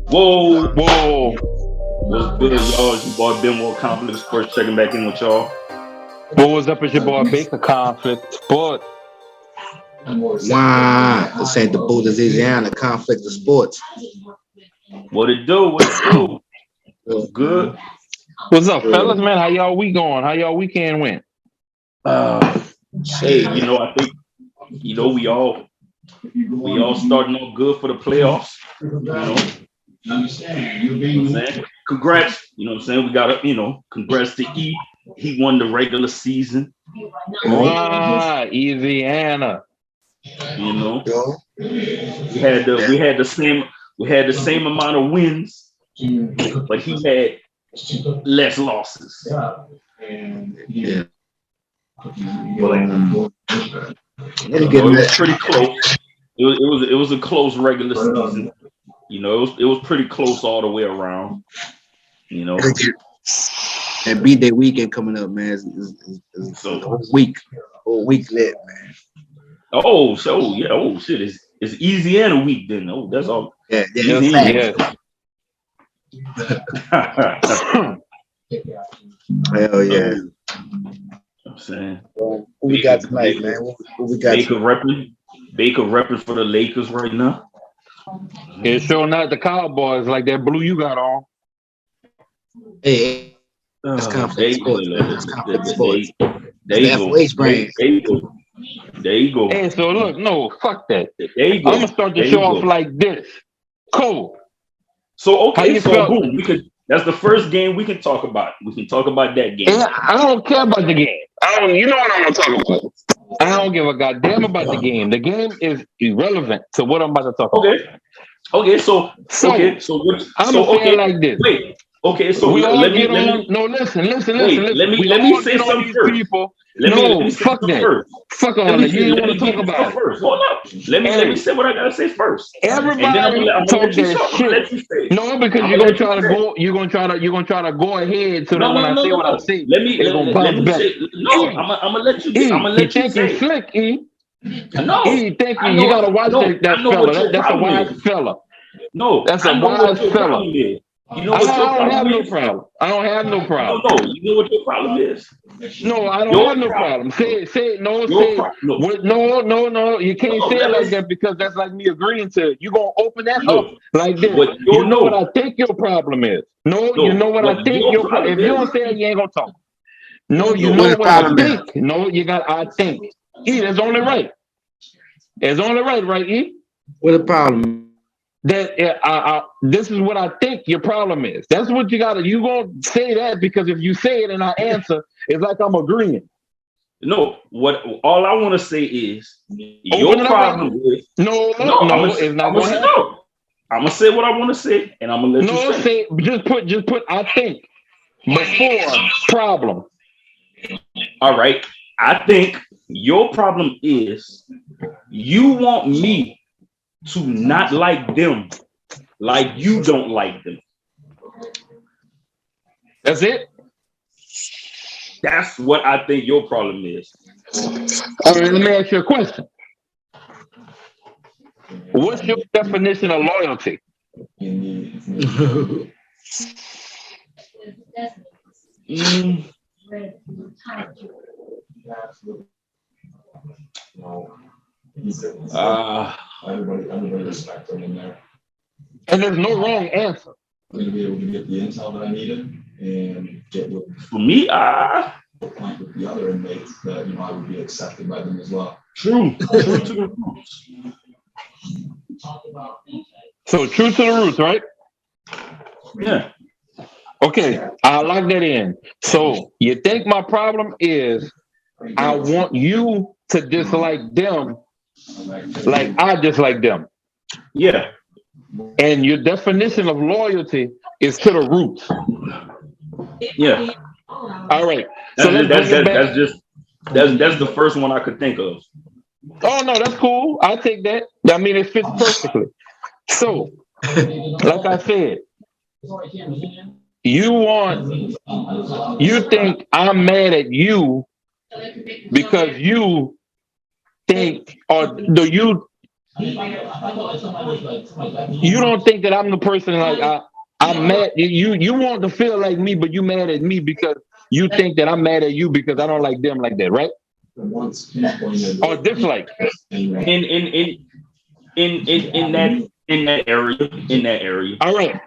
Whoa. What's good, y'all? It's your boy Benoit, Conflict Sports, checking back in with y'all. What was up? It's your boy Baker, Conflict Sports. Wow, this ain't the boot of Eazyana, Conflict of Sports. What it do? What's good? What's up, fellas, man? How y'all week going? How y'all weekend went? Hey, I think, we all starting off good for the playoffs. Congrats. You know what I'm saying? We got to, congrats to E. He won the regular season. Eazyana. We had the same amount of wins, but he had less losses. Yeah. It was pretty close. It was a close regular season. It was pretty close all the way around. That B-Day weekend coming up, man. It's a whole week lit, man. Oh, so yeah. Oh shit. It's Eazyana week then. Oh, that's all. Yeah. Hell yeah. I'm saying. Who we got tonight, man? Who we got? Baker repping for the Lakers right now. It's sure not the Cowboys like that blue you got on. Hey, it's Conflict Sports, man. It's Conflict Sports. There you go. There you go. Hey, so look, no, fuck that. There you go. I'm gonna start the show off like this. Cool. So boom, that's the first game we can talk about. We can talk about that game. Yeah, I don't care about the game. You know what I'm gonna talk about. I don't give a goddamn about the game. The game is irrelevant to what I'm about to talk about. Okay, so I'm gonna say it like this. Wait. Okay, so let me listen. Let me say something first. Let me say fuck something that. First. Fuck on it. You don't want to talk about it. First. Hold up. Let me say what I gotta say first. Everybody talk that shit. No, because you're gonna try to go ahead so that when I say what I say, it's gonna bounce back. I'm gonna let you think say. He's slick, E. No, you gotta watch that fella. That's a wise fella. No, that's a wise fella. You know what your problem have is? no problem. I don't have no problem. No, you know what your problem is? No, I don't have no problem. Say it. No. You can't say it like that because that's like me agreeing to it. You gonna open that up like this. You know what I think your problem is. You know what I think your problem. If you don't say it, you ain't gonna talk. No, you know what I think. No, you got I think. E, that's only right. It's only right, E? What the problem? That this is what I think your problem is. That's what you gotta. You gonna say that because if you say it and I answer, it's like I'm agreeing. No, all I want to say is your problem is no. It's not gonna happen. I'm gonna say what I want to say, and I'm gonna let you say. Just put I think before problem. All right, I think your problem is you want me to not like them like you don't like them. That's it? That's what I think your problem is. All right, let me ask you a question. What's your definition of loyalty? Everybody respect them in there. And there's no wrong answer. I'm gonna be able to get the intel that I needed and get with for me, with the other inmates that I would be accepted by them as well. True to the roots. So true to the roots, right? Yeah. Okay, I like that in. So you think my problem is I want you to dislike them like I dislike them. Yeah. And your definition of loyalty is to the roots. Yeah. All right. So that's the first one I could think of. Oh no, that's cool. I take that. I mean, it fits perfectly. So, like I said, you think I'm mad at you because you think, or do you You don't think that I'm the person like I'm mad? You want to feel like me, but you mad at me because you think that I'm mad at you because I don't like them like that, right? Or dislike. In that area. All right.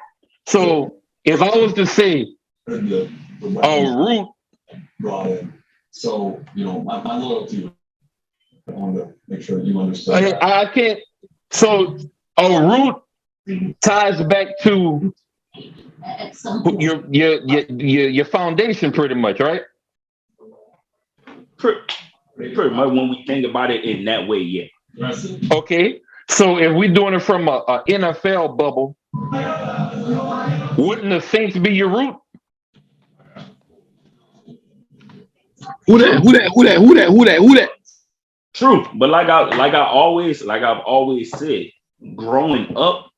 So if I was to say a root brought in. So, my loyalty, I want to make sure you understand. I can't. So a root ties back to your foundation, pretty much, right? Pretty much when we think about it in that way, yeah. Okay. So if we're doing it from a NFL bubble, wouldn't the Saints be your root? Who that? True, but like I've always said, growing up,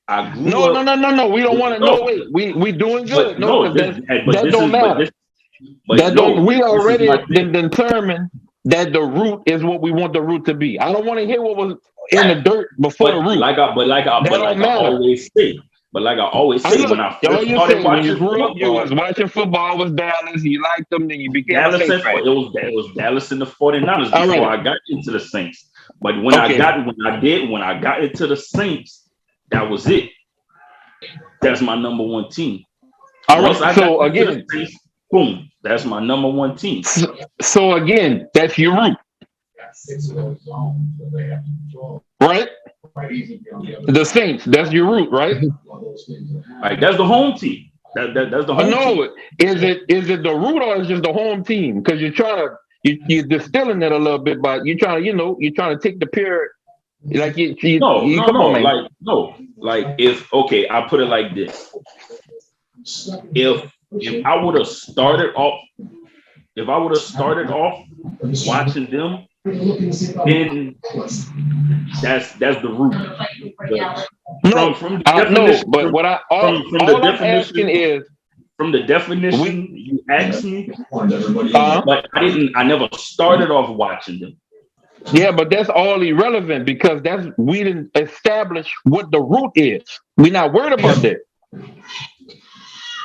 I grew up. No. We don't want to. No, wait. We doing good. That don't matter. We already determined that the root is what we want the root to be. I don't want to hear what was in the dirt before the root. Like I always say, when I first started watching football, you was watching football, was Dallas, you liked them, then you became Dallas. It was Dallas and the 49ers before I got into the Saints. But when I got into the Saints, that was it. That's my number one team. All right. So again, Saints, boom, that's my number one team. So again, that's your root. Right? The Saints, that's your root, right? Right, that's the home team. That's the home team. No, is it the root or is it just the home team? Because you're distilling it a little bit, but you're trying to take the pure, like I put it like this. If I would have started off watching them, then that's the root. I'm asking is from the definition you asked me, but I never started off watching them. Yeah, but that's all irrelevant because we didn't establish what the root is. We're not worried about that.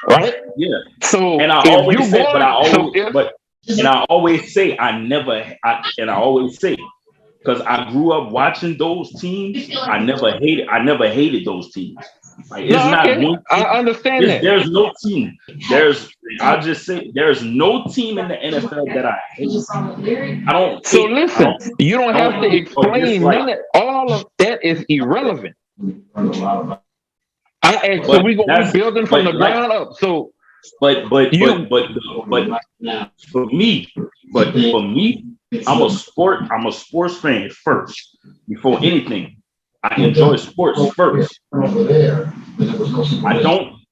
Right? Yeah. So and I always say because I grew up watching those teams, I never hated those teams. Like, it's not one team. I understand that. There's no team. I'll just say there's no team in the NFL that I hate. I don't. So listen, you don't have to explain none of all of that is irrelevant. So we're building from the ground up. So but for me, I'm a sports fan first. Before anything, I enjoy sports first.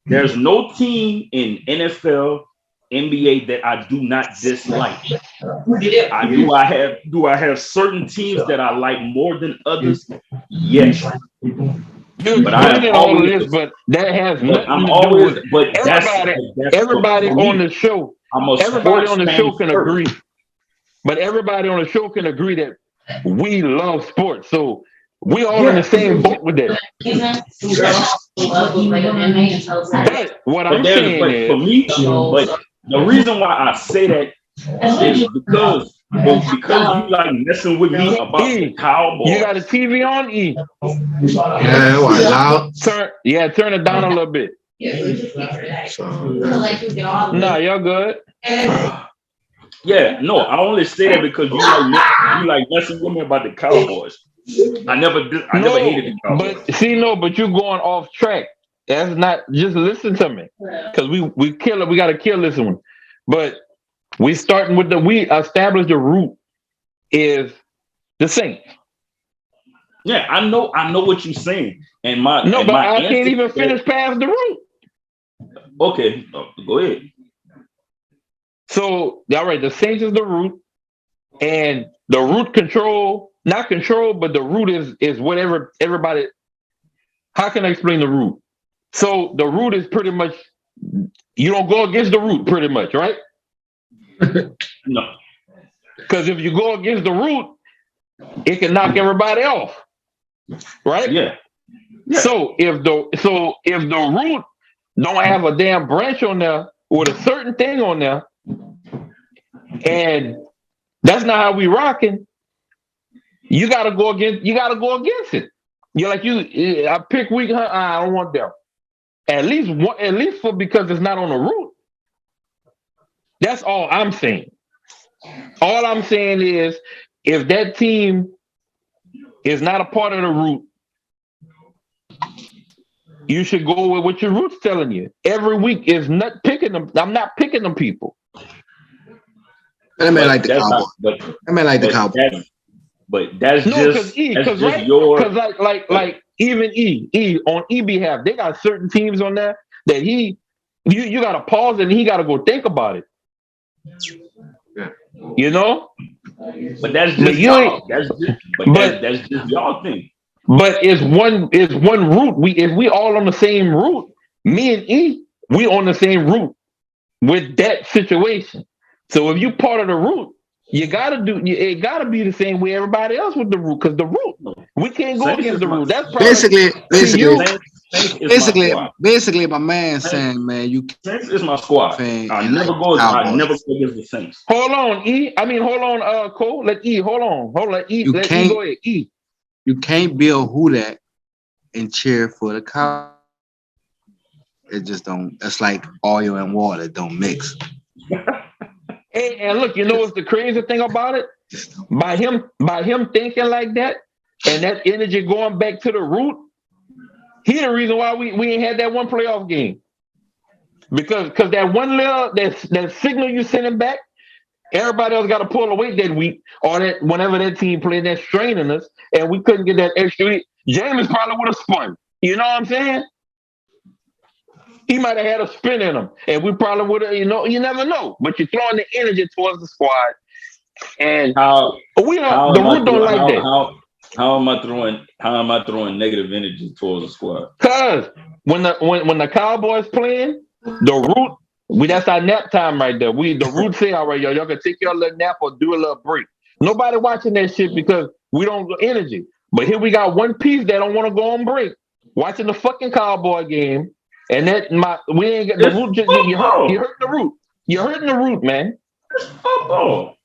There's no team in NFL, NBA that I do not dislike. Do I have certain teams that I like more than others? Yes. But that has nothing to do with everybody on the show. Everybody on the show can agree. But everybody on the show can agree that we love sports. So we all in the same boat with that. But what I'm saying is, for me, but the reason why I say that is because you like messing with me about the Cowboys. You got a TV on, E? Yeah, loud. Turn it down a little bit. No, you're good. Yeah, no, I only say that because you like messing with me about the Cowboys. I never hated the Cowboys. But you're going off track. That's not, just listen to me. Because we got to kill this one. But we established the root is the Saints. Yeah, I know what you're saying. I can't even finish past the root. Okay, go ahead. So, all right, the Saints is the root, and the root not control, but the root is whatever everybody. How can I explain the root? So the root is pretty much, you don't go against the root, pretty much, right? No. Because if you go against the root, it can knock everybody off. Right? Yeah. So if the root don't have a damn branch on there with a certain thing on there, and that's not how we rocking, you gotta go against it. You're like, I pick weak, I don't want them. At least because it's not on the root. That's all I'm saying. All I'm saying is, if that team is not a part of the root, you should go with what your root's telling you. Every week is not picking them. I'm not picking them people. I mean, like the Cowboys. I mean, like the Cowboys. But that's just your like even on E behalf, they got certain teams on there that you gotta pause and he gotta go think about it. Yeah. You know? But that's just y'all. That's just y'all thing. But it's one route. If we all on the same route, me and E, we on the same route with that situation. So if you part of the route, it gotta be the same way everybody else with the route, because the route, we can't go against the route. That's basically my man saying, man, you Saints is my squad. I never go against the Saints. Hold on, Cole. Let E. Hold on. Let E. Let E go ahead. E. You can't be a who that and cheer for the cow. It just don't. It's like oil and water don't mix. And look, you know what's the crazy thing about it? By him thinking like that, and that energy going back to the root, he the reason why we ain't had that one playoff game. Because that one little that signal you sending back, everybody else got to pull away that week, or that whenever that team played, that's straining us, and we couldn't get that extra week. James probably would have spun. You know what I'm saying? He might have had a spin in him, and we probably would have. You never know. But you're throwing the energy towards the squad, and the root don't like that. How am I throwing negative energy towards the squad? Cause when the Cowboys playing, the root. That's our nap time right there. The root say, all right, y'all can take your little nap or do a little break. Nobody watching that shit because we don't got energy. But here we got one piece that don't want to go on break, watching the fucking Cowboy game, and we ain't got the root. You hurt the root. You're hurting the root, man. It's football.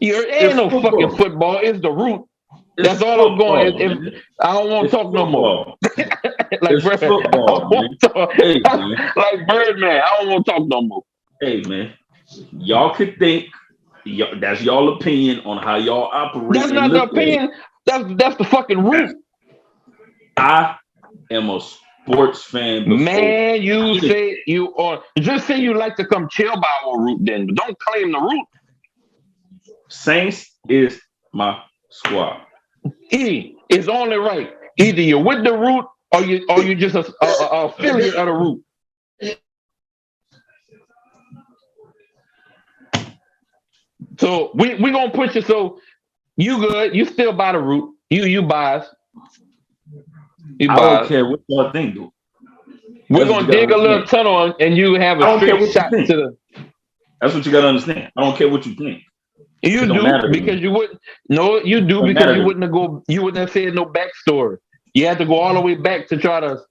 Ain't no fucking football. It's the root. That's all I'm going. I don't want to talk no more. Like Birdman, I don't want to talk no more. Hey man, y'all could think that's y'all opinion on how y'all operate. That's not the opinion. That's the fucking root. I am a sports fan. Man, you say you are. Just say you like to come chill by our root, then, but don't claim the root. Saints is my squad. It's only right. Either you're with the root or you just a affiliate of the root. So we gonna push it. So you good? You still buy the root? You buys? I don't care what y'all think, dude. We're gonna dig a little tunnel and you have a straight shot to the. That's what you gotta understand. I don't care what you think. You do because you wouldn't. No, you do because you wouldn't have You wouldn't have said no backstory. You had to go all the way back to try to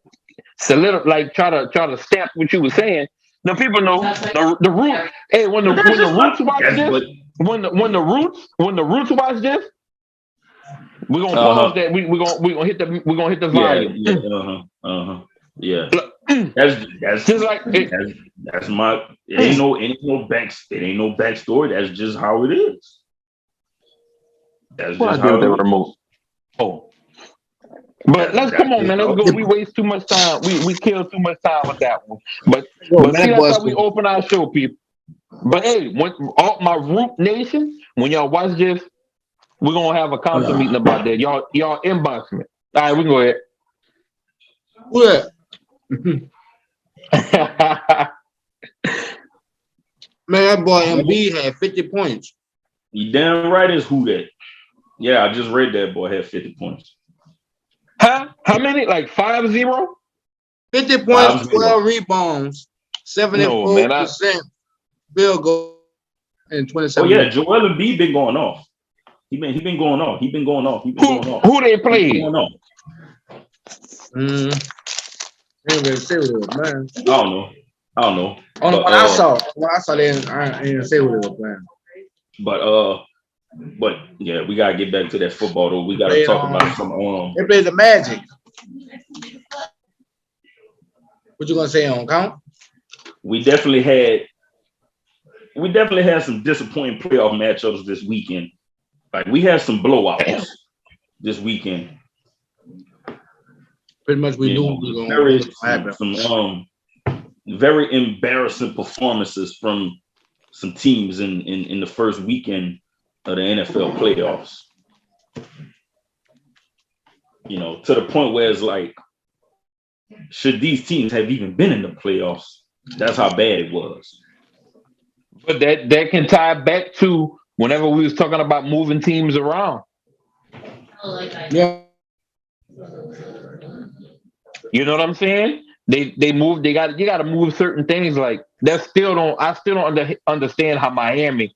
solidify, try to stamp what you were saying. Now people know the root. Hey, when the roots watch this, when the roots watch this, we're gonna pause that. We're gonna hit the volume. Yeah. That's just like that's my. It ain't no backstory. That's just how it is. That's just how the remote. Oh, but let's come on, man. Let's go. We waste too much time. We kill too much time with that one. But see, that's how we open our show, people. But hey, when all my Root Nation, when y'all watch this, we're gonna have a council meeting about that. Y'all inbox me. All right, we can go ahead. What? Man, that boy MB had 50 points. You damn right is who that. Yeah, I just read that boy had 50 points. Huh? How many? Like 5-0? 50 points, 12 rebounds, 74% field goal, and 27. Oh yeah, Joel Embiid been going off. He been going off. Who they played? Man. I don't know. On what I saw, they didn't say what they were playing. But yeah, we gotta get back to that football though. We gotta talk about some. They played the Magic. What you gonna say on count? We definitely had some disappointing playoff matchups this weekend. Like we had some blowouts this weekend. Pretty much we knew some very embarrassing performances from some teams in the first weekend of the NFL playoffs. You know, to the point where it's like, should these teams have even been in the playoffs? That's how bad it was. But that can tie back to whenever we was talking about moving teams around. Yeah. You know what I'm saying? They move. You got to move certain things. Like I still don't understand how Miami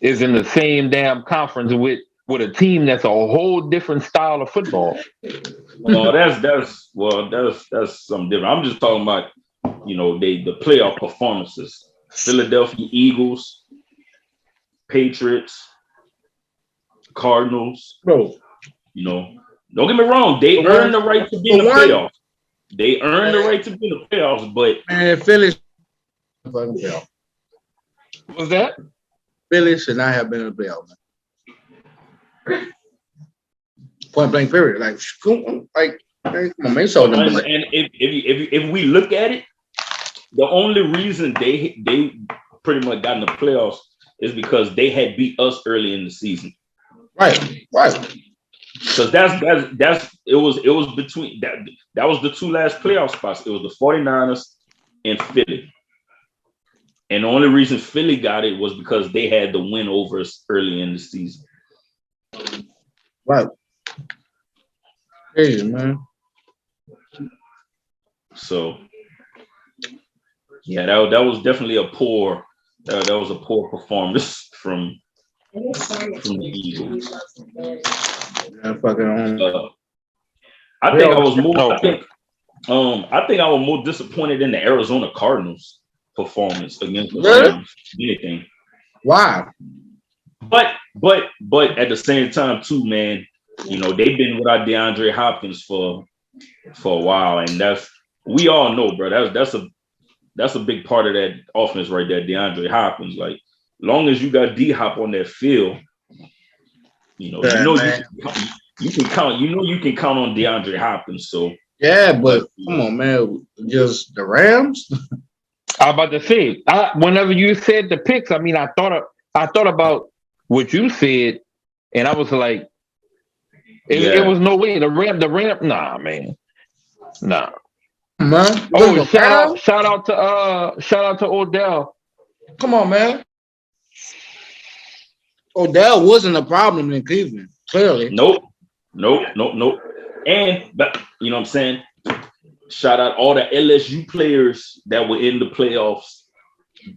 is in the same damn conference with a team that's a whole different style of football. Well, that's something different. I'm just talking about, you know, the playoff performances. Philadelphia Eagles, Patriots, Cardinals. Bro, you know, don't get me wrong. They earned the right to be in the playoffs. They earned the right to be in the playoffs, but man, Philly fucking playoff. What was that? Philly should not have been in the playoff. Point blank period. Like come on, man. So and if we look at it, the only reason they pretty much got in the playoffs is because they had beat us early in the season. Right. Because it was between that was the two last playoff spots. It was the 49ers and Philly. And the only reason Philly got it was because they had the win over us early in the season. Right. Hey, man. So yeah, that was definitely a poor performance from the Eagles. I think I was more disappointed in the Arizona Cardinals performance against the Rams than anything. Why? But at the same time too, man, you know, they've been without DeAndre Hopkins for a while, and we all know, bro, that's a big part of that offense right there, DeAndre Hopkins. Like, long as you got D-Hop on that field, you can count on DeAndre Hopkins. So yeah, but come on, man, just the Rams. I was about to say, whenever you said the picks, I mean, I thought about what you said, and I was like, it was no way the Ram, nah, man, nah. Man. Oh, shout out to Odell. Come on, man. Odell wasn't a problem in Cleveland, clearly. Nope. And you know what I'm saying? Shout out all the LSU players that were in the playoffs,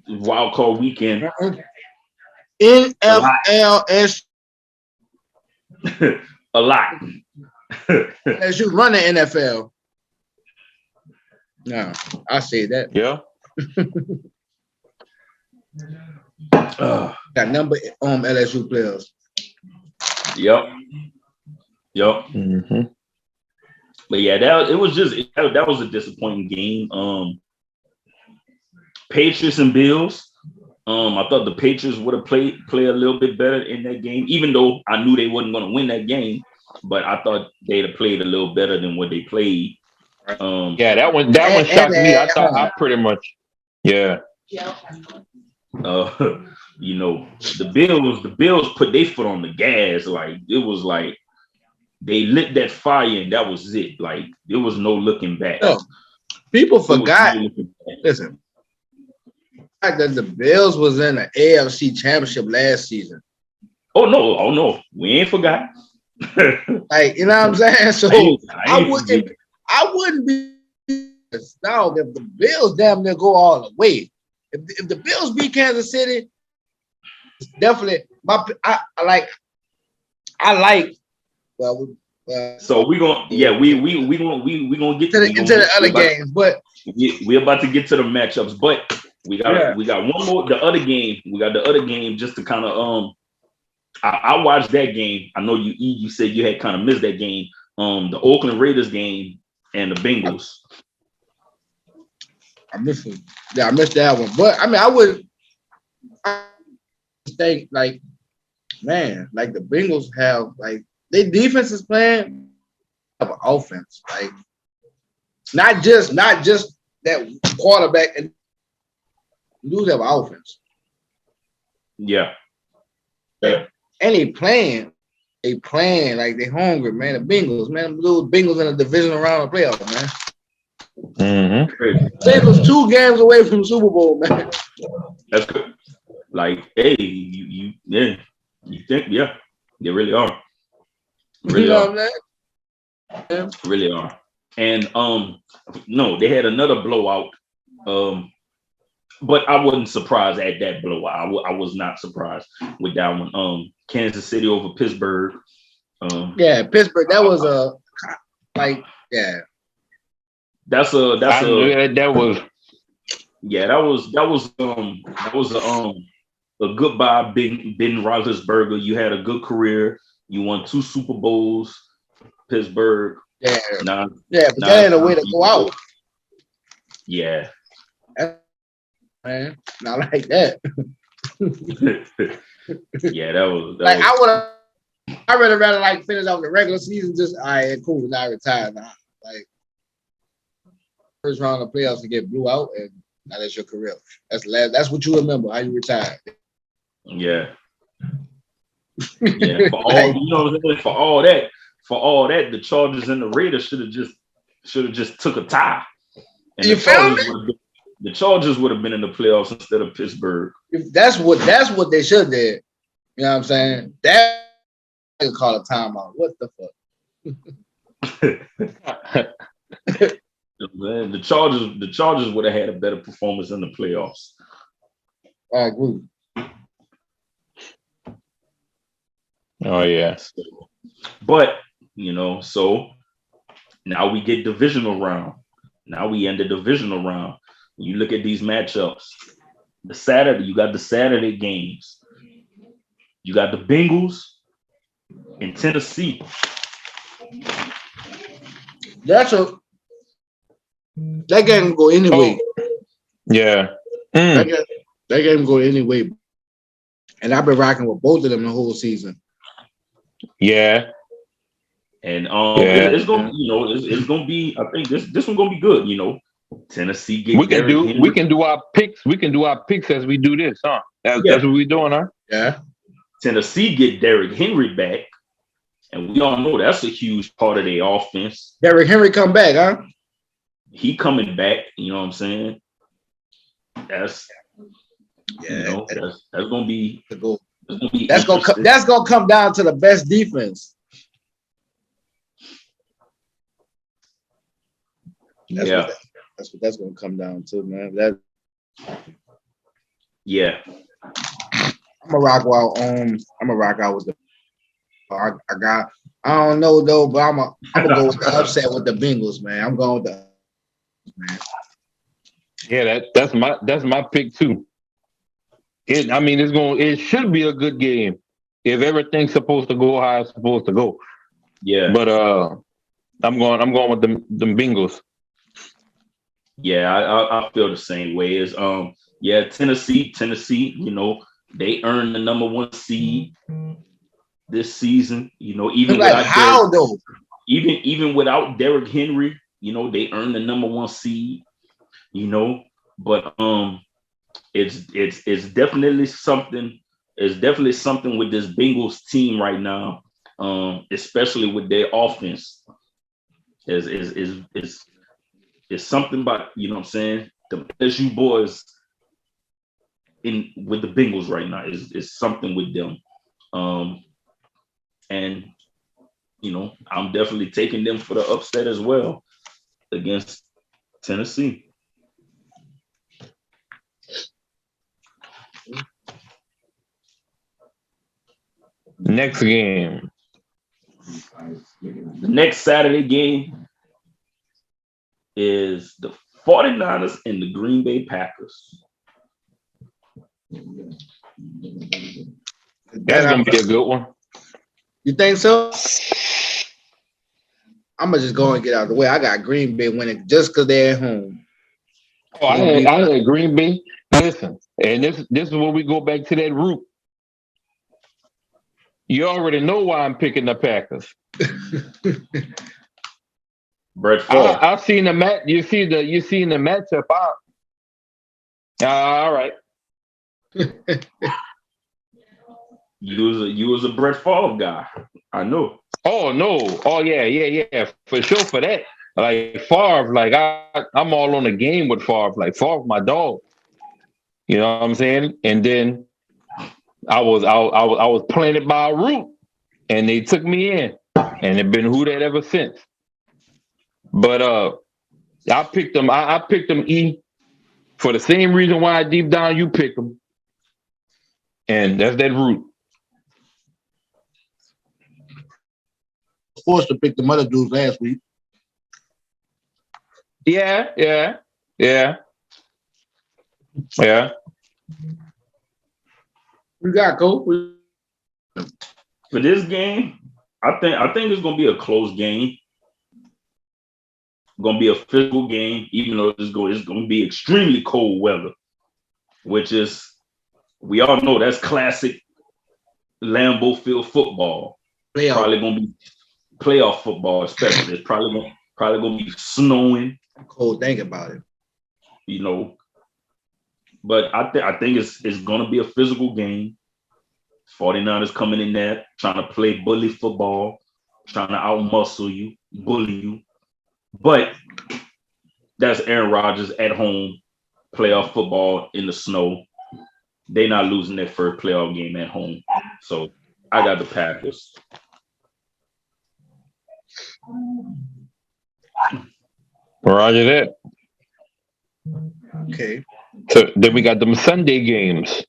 wildcard weekend. NFLS. A lot. As you run the NFL. No, I say that. Yeah. Got number LSU players. Yep. Mm-hmm. But yeah, that was a disappointing game. Patriots and Bills. I thought the Patriots would have play a little bit better in that game, even though I knew they wasn't going to win that game. But I thought they'd have played a little better than what they played. Yeah, that one shocked me. I thought I pretty much, yeah. You know, the Bills put their foot on the gas. Like, it was like they lit that fire and that was it. Like, there was no looking back. No, people forgot. Listen, the fact that the Bills was in the AFC Championship last season. Oh no, we ain't forgot. Like, you know what I'm saying? So I wouldn't be astounded if the Bills damn near go all the way. If the Bills beat Kansas City, it's definitely I like. Well, so we gonna we gonna get to the other games, but we're about to get to the matchups. But we got one more. The other game, we got the other game just to kind of I watched that game. I know you said you had kind of missed that game. The Oakland Raiders game and the Bengals. I missed it. Yeah, I missed that one. But I mean, I would think like, man, like the Bengals have like their defense is playing of offense, like not just that quarterback and lose have offense. Yeah. And they playing like they hungry, man. The Bengals, man, those Bengals in the divisional round of playoffs, man. Mm-hmm. Bengals 2 games away from the Super Bowl, man. That's good. Like, hey, you think, they really are. Really are. Yeah. Really are. And no, they had another blowout. But I wasn't surprised at that blowout. I was not surprised with that one. Kansas City over Pittsburgh. Pittsburgh. That was a goodbye, Ben Roethlisberger. You had a good career. You won 2 Super Bowls, Pittsburgh. Yeah, but that ain't a way to go out. Yeah, man, not like that. Yeah, that was like I would rather like finish off the regular season. Just all right, cool. Now I retire now. Like first round of playoffs to get blew out, and now that's your career. That's what you remember. How you retired. Yeah. Yeah. For all you know what I'm saying? For all that, the Chargers and the Raiders should have just took a tie. And you found it? The Chargers would have been in the playoffs instead of Pittsburgh. If that's what they should did. You know what I'm saying? That they call a timeout. What the fuck? Man, the Chargers would have had a better performance in the playoffs. I agree. Oh yeah. But so now we get divisional round. Now we end the divisional round. You look at these matchups. You got the Saturday games. You got the Bengals and Tennessee. That game go anyway. Yeah. That game go anyway. And I've been rocking with both of them the whole season. Yeah. And it's gonna be. I think this one gonna be good. Tennessee. We can do our picks. We can do our picks as we do this, huh? That's what we're doing, huh? Yeah. Tennessee get Derrick Henry back, and we all know that's a huge part of their offense. Derrick Henry come back, huh? He coming back. You know what I'm saying? That's gonna be the goal. That's gonna come down to the best defense. That's what that's gonna come down to, man. Yeah. I'm gonna rock out with the. I don't know though, but I'm gonna go with the upset with the Bengals, man. I'm going with the man. Yeah, that's my pick too. It should be a good game if everything's supposed to go how it's supposed to go. Yeah. But I'm going with the Bengals. Yeah, I feel the same way. As Tennessee, they earned the number 1 seed this season. Even like how though? Even without Derrick Henry, they earned the number 1 seed. But it's definitely something. It's definitely something with this Bengals team right now, especially with their offense. It's something about, what I'm saying, the LSU boys with the Bengals right now is something with them. And I'm definitely taking them for the upset as well against Tennessee. Next game, The next Saturday game is the 49ers and the Green Bay Packers. That's gonna be a good one. You think so? I'm gonna just go and get out of the way. I got Green Bay winning just because they're at home. Oh, I had Green Bay. Listen, and this is where we go back to that root. You already know why I'm picking the Packers. Brett Favre. I've seen the match. You seen the matchup out. All right. You was a Brett Favre guy. I know. Oh no. Oh yeah. For sure for that. Like Favre, like I'm all on the game with Favre. Like Favre, my dog. You know what I'm saying? And then I was planted by a root, and they took me in, and it's been who that ever since. But I picked them. I picked them E for the same reason why deep down you picked them, and that's that root. Forced to pick the other dudes last week. Yeah. We got Cole. For this game, I think it's gonna be a close game. Gonna be a physical game, even though it's gonna be extremely cold weather, which is, we all know that's classic Lambeau Field football. Probably gonna be playoff football, especially. It's probably gonna be snowing. Cold, think about it. You know, but I think it's gonna be a physical game. 49ers coming in there trying to play bully football, trying to outmuscle you, bully you. But that's Aaron Rodgers at home, playoff football in the snow. They're not losing their first playoff game at home. So I got the Packers. Roger that. Okay. So then we got them Sunday games.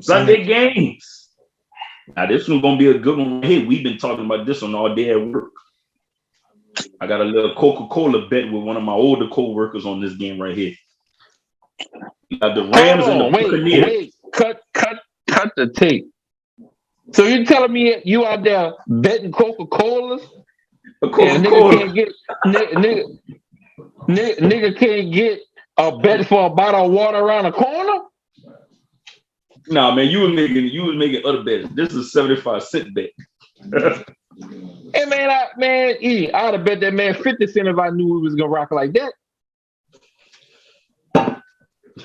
Sunday games. Now this one's gonna be a good one. Hey, we've been talking about this one all day at work. I got a little Coca-Cola bet with one of my older co-workers on this game right here. You got the Rams and the Buccaneers. Cut the tape. So you're telling me you out there betting Coca-Colas? Coca-Cola. Nigga can't get a bet for a bottle of water around the corner? Nah, man, you was making other bets. This is a 75-cent bet. Hey man, I'd have bet that man 50 cents if I knew he was gonna rock like that.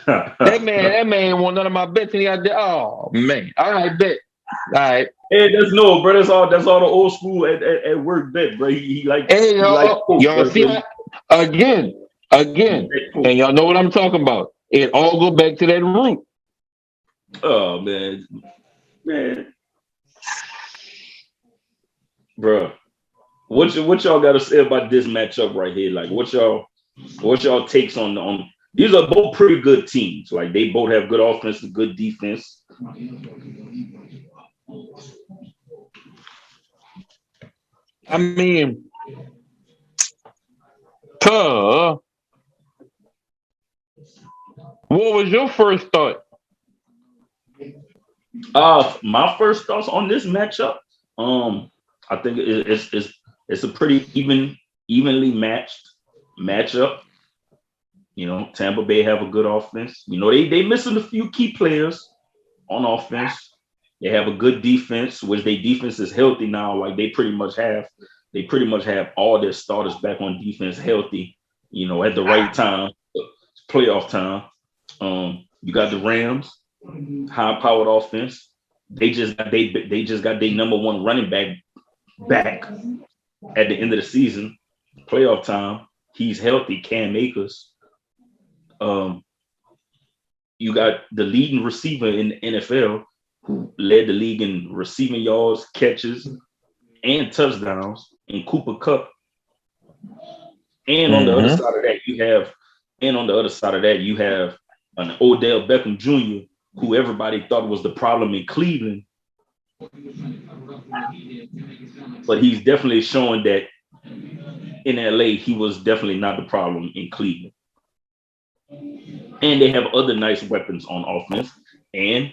that man won none of my bets, and he out there. Oh man, all right, bet. All right. Hey, that's all the old school at work bet, bro. He like. Hey y'all see that? Again, and y'all know what I'm talking about. It all go back to that root. Oh man, bro, what y'all got to say about this matchup right here? Like, what y'all takes on these are both pretty good teams. Like, they both have good offense and good defense. I mean, what was your first thought? My first thoughts on this matchup, I think it's a pretty evenly matched matchup. You know, Tampa Bay have a good offense. You know, they missing a few key players on offense. They have a good defense, which their defense is healthy now. Like they pretty much have all their starters back on defense healthy, you know, at the right time, playoff time. You got the Rams, high-powered offense. They just got their number one running back at the end of the season, playoff time. He's healthy, Cam Akers. You got the leading receiver in the NFL who led the league in receiving yards, catches, and touchdowns in Cooper Kupp. And on the other side of that, you have an Odell Beckham Jr., who everybody thought was the problem in Cleveland, But he's definitely showing that in LA, he was definitely not the problem in Cleveland. And they have other nice weapons on offense, and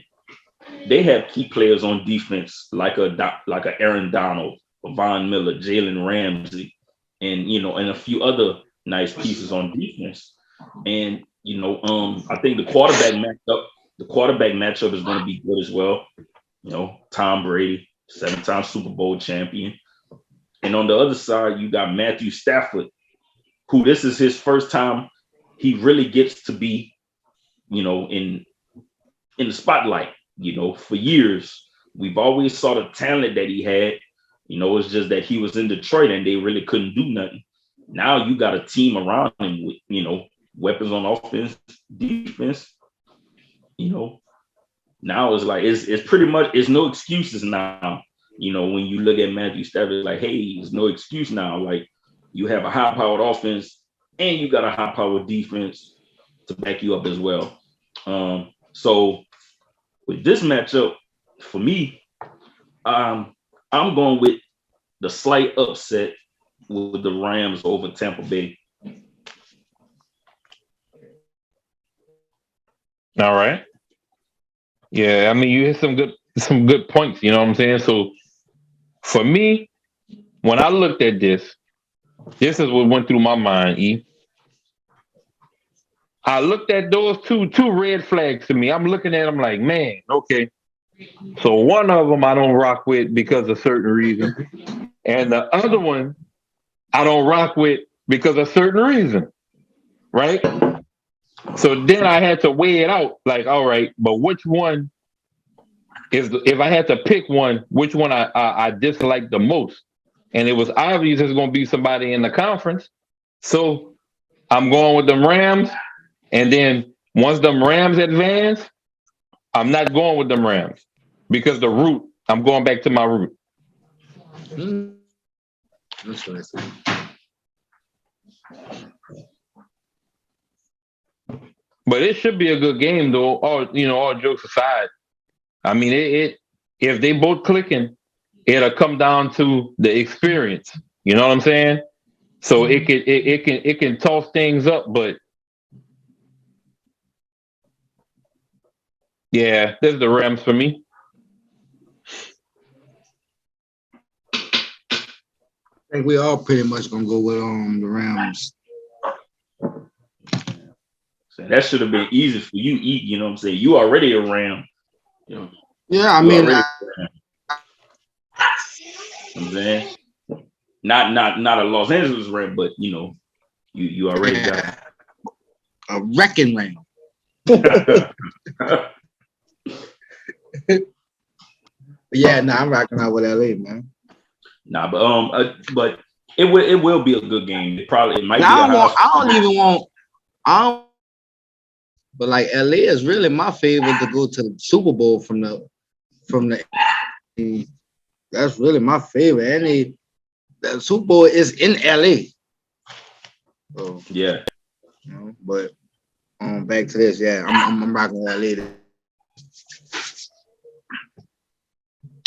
they have key players on defense like a Aaron Donald, Von Miller, Jalen Ramsey, and and a few other nice pieces on defense. And I think the quarterback matchup is going to be good as well. Tom Brady, 7-time Super Bowl champion. And on the other side, you got Matthew Stafford, who this is his first time he really gets to be, in the spotlight. For years, we've always saw the talent that he had. It's just that he was in Detroit and they really couldn't do nothing. Now you got a team around him with, weapons on offense, defense. Now it's like it's pretty much it's no excuses now. When you look at Matthew Stafford, like, hey, there's no excuse now. Like, you have a high-powered offense and you got a high-powered defense to back you up as well. So with this matchup, for me, I'm going with the slight upset with the Rams over Tampa Bay. All right. Yeah, I mean, you hit some good points. You know what I'm saying? So for me, when I looked at this is what went through my mind. I looked at those two red flags to me. I'm looking at them like, man, okay. So one of them I don't rock with because of certain reason, and the other one I don't rock with because of certain reason, right? So then I had to weigh it out. Like, all right, but which one is? If I had to pick one, which one I dislike the most? And it was obvious it's going to be somebody in the conference. So I'm going with them Rams. And then once them Rams advance, I'm not going with them Rams because the root, I'm going back to my root. That's what I said. But it should be a good game, though. All jokes aside. I mean, if they both clicking, it'll come down to the experience. You know what I'm saying? So it can toss things up, but yeah, there's the Rams for me. I think we all pretty much gonna go with the Rams. So that should have been easy for you, eat. You know what I'm saying? You already a Ram. Yeah, I mean, I'm saying not a Los Angeles Ram, but you already got a wrecking Ram. Yeah, I'm rocking out with LA, man. But it will be a good game. It might be. But like LA is really my favorite to go to the Super Bowl from the. That's really my favorite. And the Super Bowl is in LA. So, yeah. But back to this, yeah, I'm rocking with LA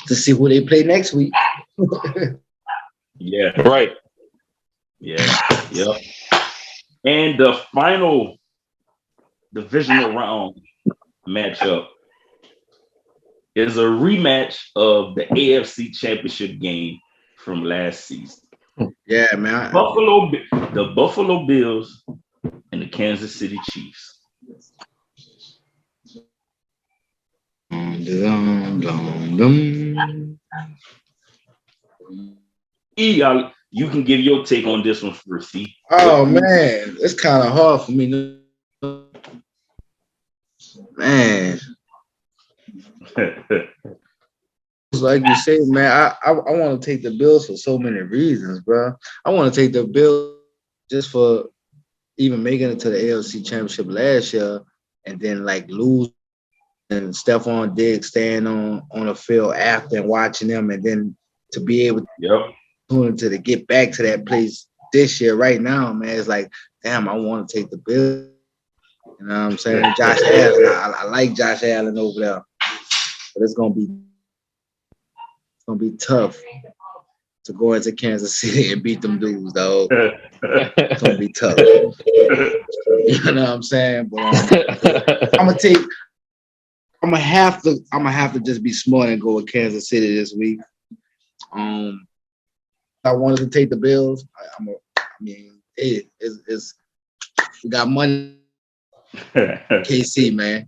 to see who they play next week. Yeah. Right. Yeah. Yep. And the final divisional round matchup is a rematch of the AFC Championship game from last season. Yeah, man. The Buffalo Bills and the Kansas City Chiefs. You can give your take on this one first, see? Oh man, it's kind of hard for me. Man. Like you say, man, I want to take the Bills for so many reasons, bro. I want to take the Bills just for even making it to the AFC Championship last year and then like lose and Stephon Diggs staying on the field after and watching them and then to be able to get back to that place this year right now, man, it's like, damn, I want to take the Bills. You know what I'm saying? Josh Allen, I like Josh Allen over there. But it's going to be gonna be tough to go into Kansas City and beat them dudes, though. It's gonna be tough. You know what I'm saying? But I'm gonna have to just be smart and go with Kansas City this week. I wanted to take the Bills. It's we got money. KC, man.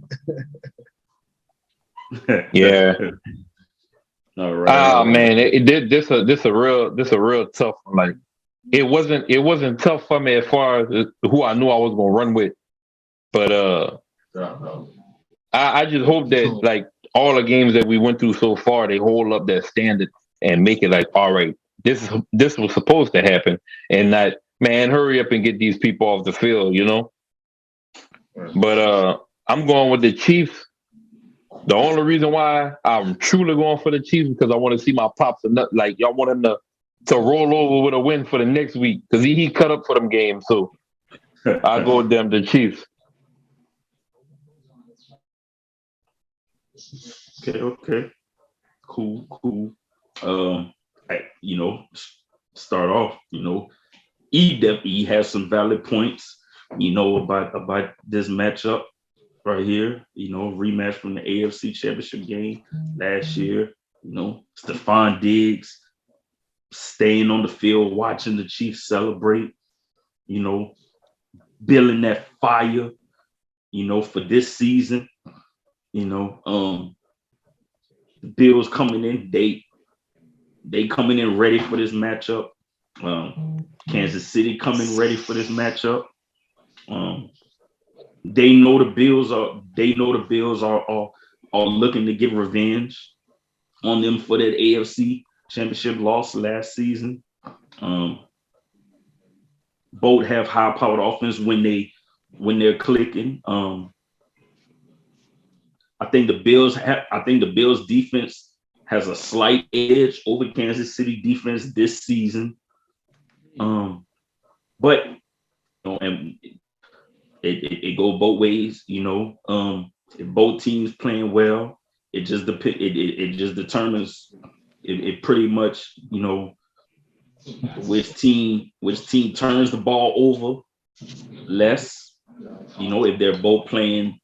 Yeah. All right. Man, this a real tough one. Like it wasn't tough for me as far as who I knew I was gonna run with, but I just hope that like all the games that we went through so far, they hold up that standard and make it like, all right, this was supposed to happen, and not, man, hurry up and get these people off the field, you know. But I'm going with the Chiefs. The only reason why I'm truly going for the Chiefs because I want to see my pops and like y'all want him to roll over with a win for the next week because he cut up for them games. So I'll go with them, the Chiefs. Okay. Cool. Start off, E definitely has some valid points, about this matchup right here, rematch from the AFC Championship game last year, Stephon Diggs staying on the field, watching the Chiefs celebrate, building that fire, for this season, the Bills coming in, they coming in ready for this matchup. Kansas City coming ready for this matchup. They know the Bills are looking to get revenge on them for that AFC Championship loss last season. Both have high-powered offense when they're clicking. I think the Bills defense has a slight edge over Kansas City defense this season. But and it go both ways, if both teams playing well, it just determines it pretty much, which team turns the ball over less, if they're both playing,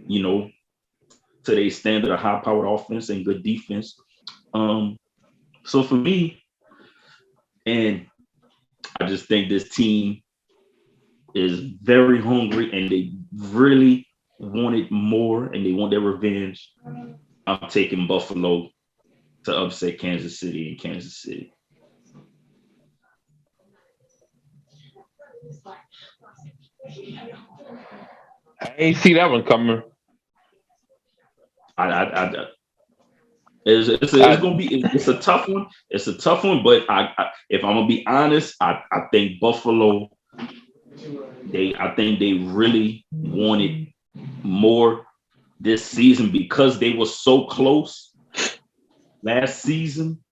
to their standard of high-powered offense and good defense. So for me, and I just think this team is very hungry and they really wanted more and they want their revenge. I'm taking Buffalo to upset Kansas City in Kansas City. I ain't see that one coming. It's a tough one. It's a tough one, but if I'm gonna be honest, I think Buffalo. I think they really wanted more this season because they were so close last season.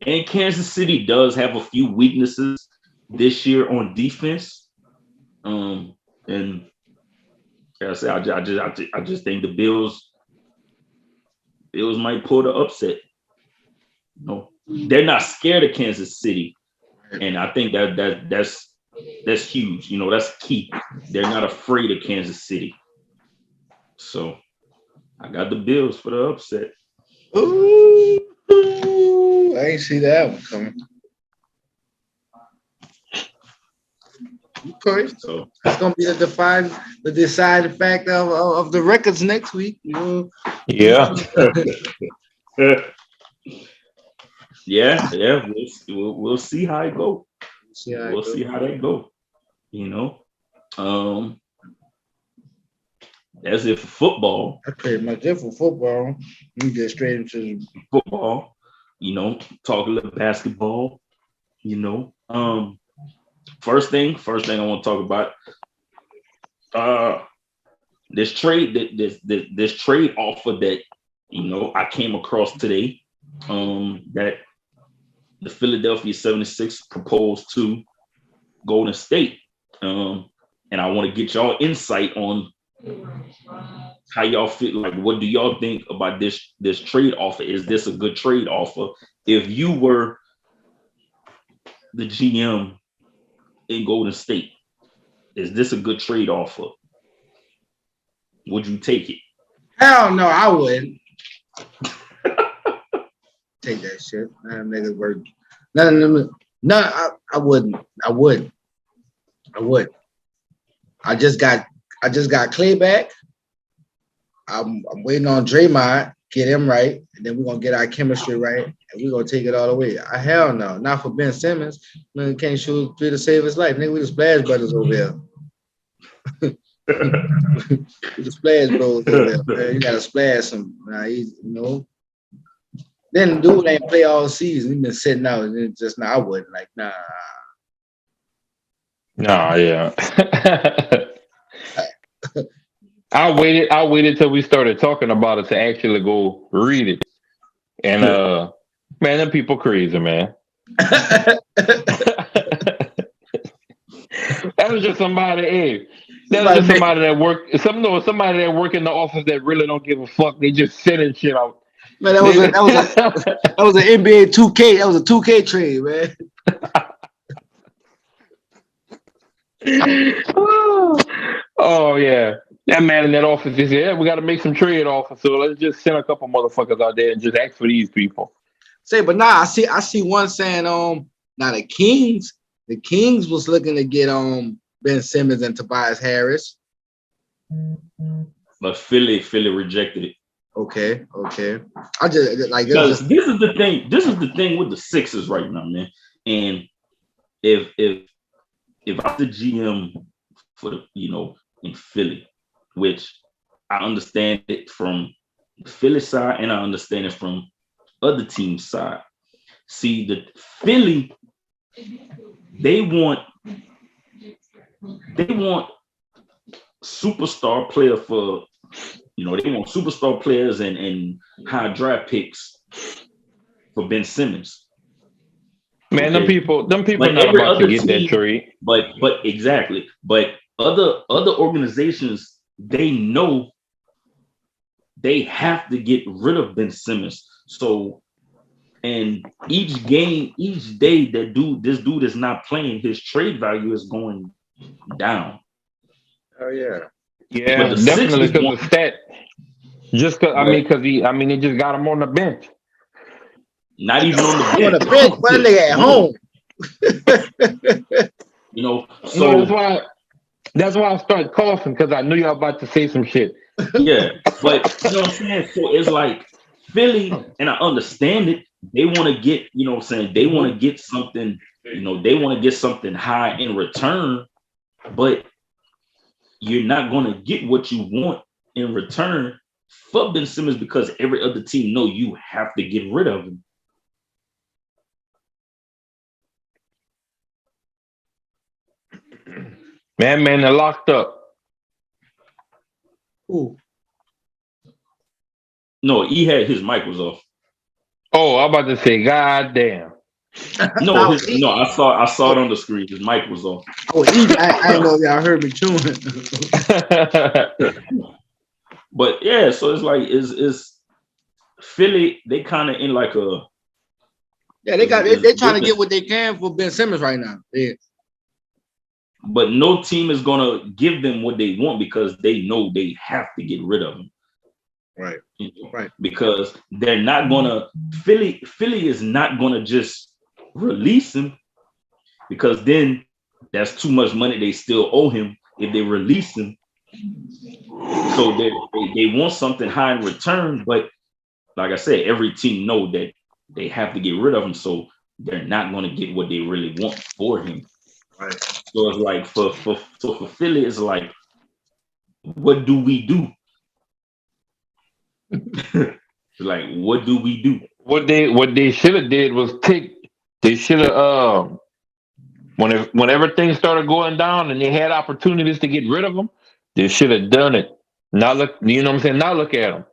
And Kansas City does have a few weaknesses this year on defense. And like I said, I just think the Bills might pull the upset. They're not scared of Kansas City, and I think that's huge. That's key. They're not afraid of Kansas City. So I got the Bills for the upset. Ooh, I ain't see that one coming. Okay, so it's gonna be the deciding factor of the records next week. Yeah. Yeah. We'll see how it go. We'll see how that go. That's it for football. That's pretty much it for football. We get straight into football. Talk a little basketball. First thing I want to talk about. This trade offer that I came across today. That the Philadelphia 76 proposed to Golden State. And I want to get y'all insight on How y'all feel? Like, what do y'all think about this trade offer? Is this a good trade offer? If you were the GM in Golden State, is this a good trade offer? Would you take it? Hell no, I wouldn't. Take that shit. Man, niggas work. No, I wouldn't. I would. I just got Clay back. I'm waiting on Draymond, get him right, and then we're gonna get our chemistry right, and we're gonna take it all the way. Hell no, not for Ben Simmons. Man, can't shoot three to save his life. Nigga, we the Splash Brothers over here. We the Splash Bros over here. Man. You gotta splash him. Nah, he's, you know. Then dude ain't play all season. He been sitting out, and it just I wouldn't like nah. Nah, yeah. I waited till we started talking about it to actually go read it. And man, them people crazy, man. That was just somebody, hey. That was just somebody that work. Somebody that work in the office that really don't give a fuck. They just sending shit out. Man, that was an NBA 2K. That was a 2K trade, man. Oh yeah. That man in that office just said, yeah, we got to make some trade offers. So let's just send a couple motherfuckers out there and just ask for these people. Say, but nah, I see one saying now the Kings was looking to get Ben Simmons and Tobias Harris. But Philly rejected it. Okay. I just like this is the thing. This is the thing with the Sixers right now, man. And if I'm the GM for the in Philly, which I understand it from the Philly side and I understand it from other teams' side. See, the Philly, they want superstar player for, they want superstar players and high draft picks for Ben Simmons. Man, them people not about to get that trade. But exactly. But other organizations, they know they have to get rid of Ben Simmons. So, and each game, each day that this dude is not playing, his trade value is going down. Oh yeah. Yeah, definitely because of stat. Just because they just got him on the bench. Not even on the bench. On the bench, but nigga at home. So that's why I started coughing, because I knew y'all about to say some shit. Yeah, but you know what I'm saying? So it's like Philly, and I understand it. They want to get, they want to get something, they want to get something high in return, but you're not going to get what you want in return for Ben Simmons because every other team know you have to get rid of him. Man, they're locked up. Ooh. No, his mic was off. Oh, I'm about to say, God damn. No, I saw it on the screen. His mic was off. Oh, I didn't know y'all heard me chewing. But yeah, so it's like is Philly, they kind of in like a they're trying to get what they can for Ben Simmons right now. Yeah. But no team is gonna give them what they want because they know they have to get rid of him. Right. Right. Because they're not gonna Philly is not gonna just release him, because then that's too much money they still owe him if they release him. So they want something high in return, but like I said, every team know that they have to get rid of him, so they're not gonna get what they really want for him. Right. So it's like for Philly, it's like, what do we do? Like, what do we do? What they should have did was whenever things started going down and they had opportunities to get rid of them, they should have done it. Now look, you know what I'm saying? Now look at them.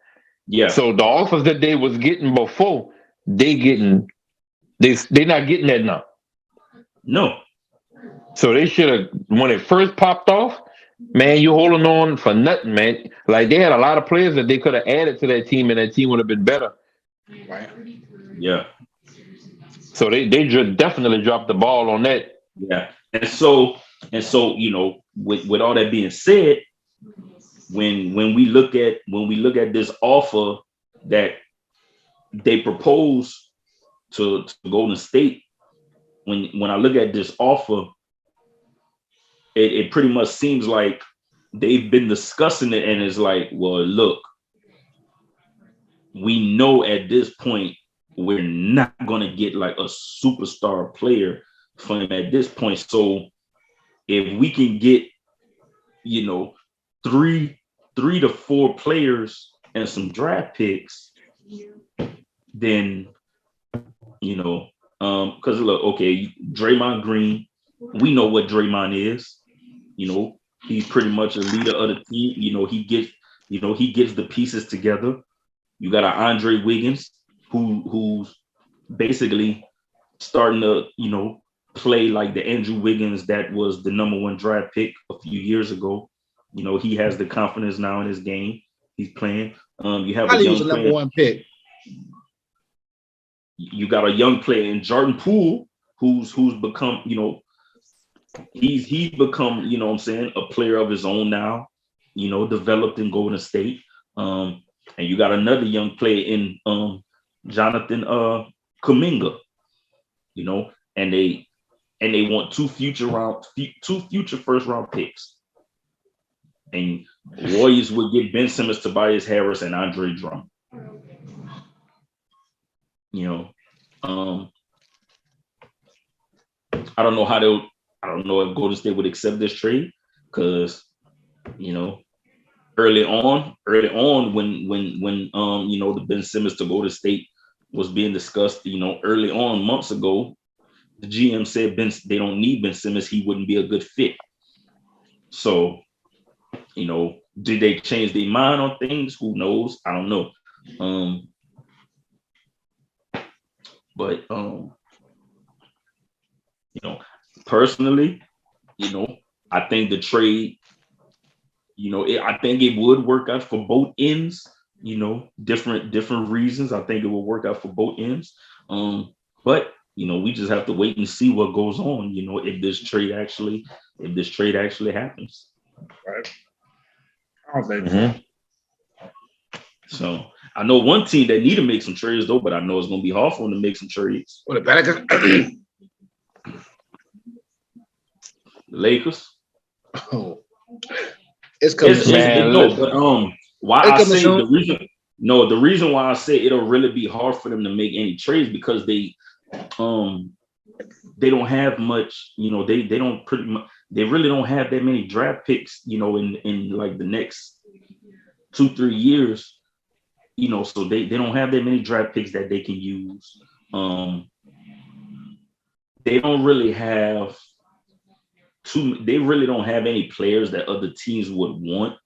Yeah. So the offers that they was getting before, they not getting that now. No. So they should have, when it first popped off, Man, you holding on for nothing, man. Like they had a lot of players that they could have added to that team, and that team would have been better. Right. Yeah. So they just definitely dropped the ball on that. Yeah. And so, with all that being said, when we look at this offer that they propose to Golden State, when I look at this offer, it pretty much seems like they've been discussing it, and it's like, well, look, we know at this point we're not gonna get like a superstar player from him at this point. So if we can get, three to four players and some draft picks, then because look, okay, Draymond Green, we know what Draymond is. He's pretty much a leader of the team. He gets the pieces together. You got an Andre Wiggins who's basically starting to, play like the Andrew Wiggins that was the number 1 draft pick a few years ago. He has the confidence now in his game. He's playing. You have a young player, number 1 pick. You got a young player in Jordan Poole who's become, he's become, a player of his own now, developed in Golden State. And you got another young player in Jonathan Kuminga, and they want two future first round picks. And Warriors would get Ben Simmons, Tobias Harris, and Andre Drummond. I don't know if Golden State would accept this trade, because early on when the Ben Simmons to Golden State was being discussed, early on months ago, the GM said they don't need Ben Simmons, he wouldn't be a good fit. So did they change their mind on things? Who knows? I don't know. But personally, I think the trade, I think it would work out for both ends. Different reasons. I think it will work out for both ends. But we just have to wait and see what goes on. If this trade actually happens. Right. I don't think so. So I know one team that need to make some trades though, but I know it's going to be hard for them to make some trades. Well, the Pelicans. The Lakers. Oh, it's coming. The reason why I say it'll really be hard for them to make any trades, because they don't have much. They really don't have that many draft picks. In like the next 2-3 years. So they don't have that many draft picks that they can use. They don't really have they really don't have any players that other teams would want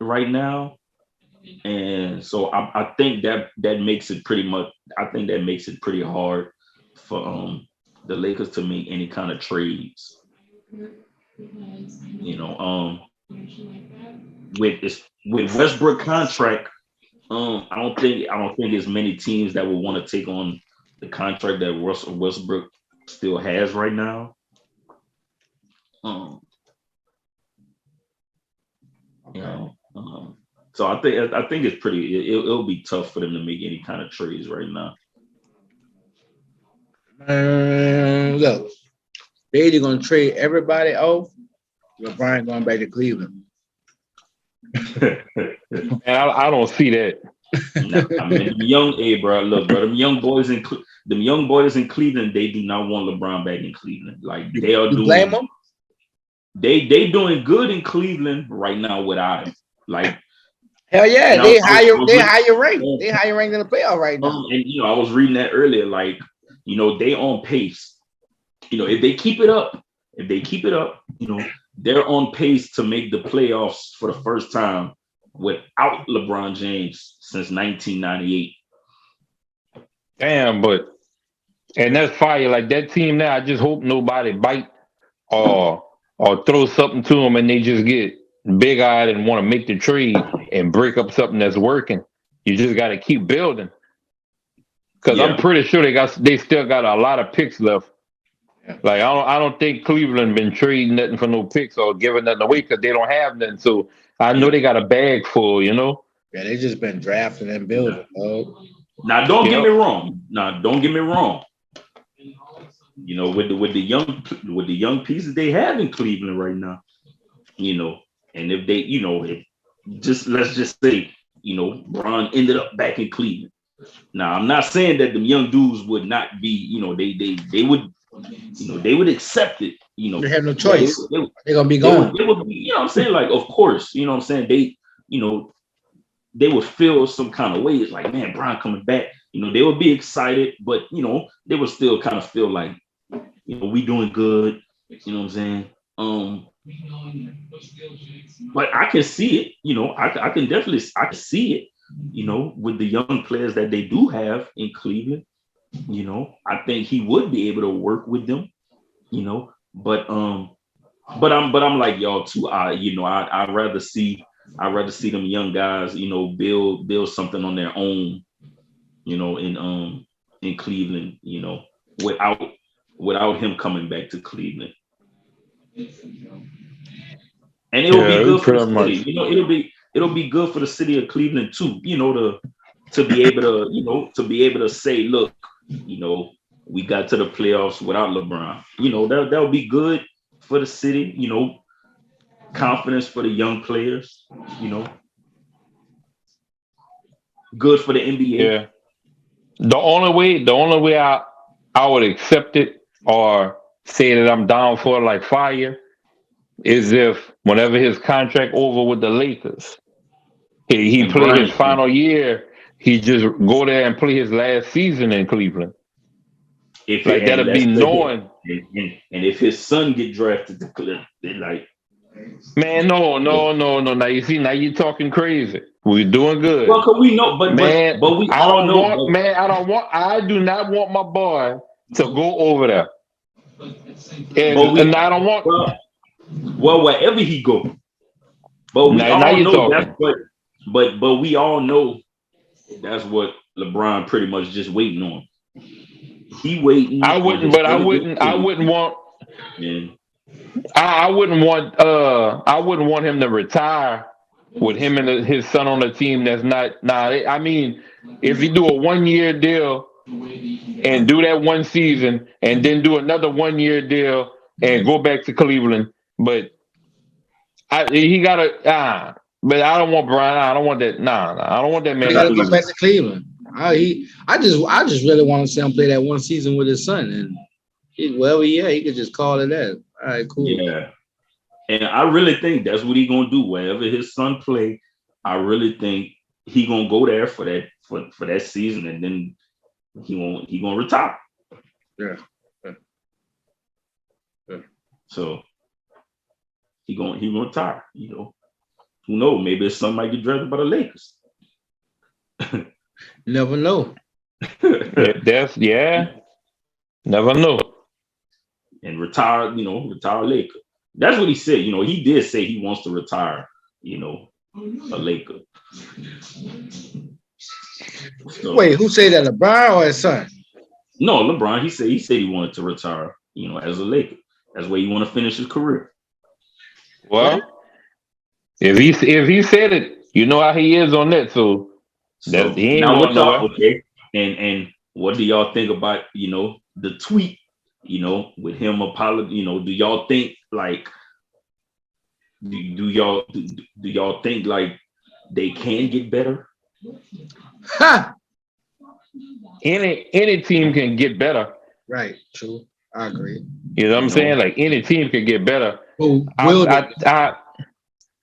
right now. And so I think that makes it pretty hard for the Lakers to make any kind of trades. With Westbrook contract, I don't think there's many teams that will want to take on the contract that Russell Westbrook still has right now. So I think it's it'll be tough for them to make any kind of trades right now. Look, they either gonna trade everybody off. LeBron going back to Cleveland. And I don't see that. I mean, them young boys in Cleveland, they do not want LeBron back in Cleveland. Like they are doing. Blame them? They doing good in Cleveland right now without him. Like hell yeah, they higher ranked. They higher ranked in the playoff right now. And I was reading that earlier. Like they on pace. If they keep it up, they're on pace to make the playoffs for the first time without LeBron James since 1998. Damn, and that's fire. Like that team now, I just hope nobody bite or or throw something to them and they just get big-eyed and want to make the trade and break up something that's working. You just got to keep building. Because I'm pretty sure they still got a lot of picks left. Like I don't think Cleveland been trading nothing for no picks or giving nothing away because they don't have nothing. So I know they got a bag full, you know. Yeah, they just been drafting and building. Now don't get me wrong. You know, with the young pieces they have in Cleveland right now, you know, and if they, you know, let's just say, you know, Bron ended up back in Cleveland. Now I'm not saying that them young dudes would not be, you know, they would, you know, they would accept it. You know, they have no choice. They're gonna be gone. They would be, you know what I'm saying? Like, of course, you know what I'm saying? They, you know, they would feel some kind of way. It's like, man, Bron coming back. You know, they would be excited, but you know, they would still kind of feel like, you know, we doing good. You know what I'm saying? But I can see it. You know, I can see it. You know, with the young players that they do have in Cleveland. You know, I think he would be able to work with them, you know, but I'm like y'all too. You know, I'd rather see them young guys, you know, build something on their own, you know, in Cleveland, you know, without him coming back to Cleveland. And it'll be good for the city. You know, it'll be good for the city of Cleveland too, you know, to be able to say, look, you know, we got to the playoffs without LeBron. You know, that'll be good for the city, you know, confidence for the young players, you know. Good for the NBA. Yeah. The only way I would accept it or say that I'm down for like fire is if whenever his contract over with the Lakers, he played his final year. He just go there and play his last season in Cleveland. That'll be knowing. And if his son get drafted to Cleveland, they're like, man, no. Now you see, now you're talking crazy. We're doing good. Well, cause we know, but we all know. I do not want my boy to go over there. And I don't want. Well, wherever he go, but we all know that's what. But we all know that's what LeBron pretty much just waiting on. He waiting. I wouldn't want. Yeah. I wouldn't want him to retire with him and his son on the team. That's not. I mean, if you do a 1-year deal and do that one season, and then do another 1-year deal and go back to Cleveland, but he gotta. But I don't want Brian. I don't want that. Nah, I don't want that man. He gotta go back to Cleveland. I just really want to see him play that one season with his son, and he could just call it that. All right, cool. Yeah, and I really think that's what he gonna do. Wherever his son play, I really think he gonna go there for that season, and then he gonna retire. Yeah. So he gonna retire. You know, who knows? Maybe his son might get drafted by the Lakers. Never know. Never know. And retire Laker. That's what he said. You know, he did say he wants to retire, you know, a Laker. So, wait, who said that? LeBron or his son? No, LeBron. He said he wanted to retire, you know, as a Laker. That's where he want to finish his career. Well, if he said it, you know how he is on that. So he ain't now what y'all, okay. And what do y'all think about, you know, the tweet, you know, with him apologizing? You know, do y'all think like do y'all think like they can get better? Any team can get better. Right, true. I agree. You know what I'm saying? Like any team can get better.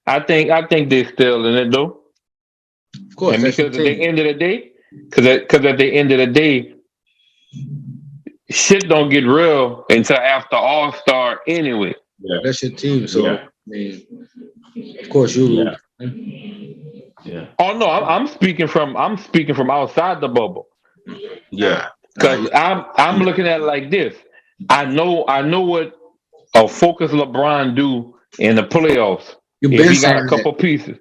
I think they're still in it though. Of course, and because at the end of the day, because at the end of the day, shit don't get real until after All-Star anyway. Yeah. That's your team, so I mean, of course you lose. Yeah. Oh no, I'm speaking from outside the bubble. Yeah. Because I'm looking at it like this. I know what a focused LeBron do in the playoffs. You If been he got a saying couple that. pieces.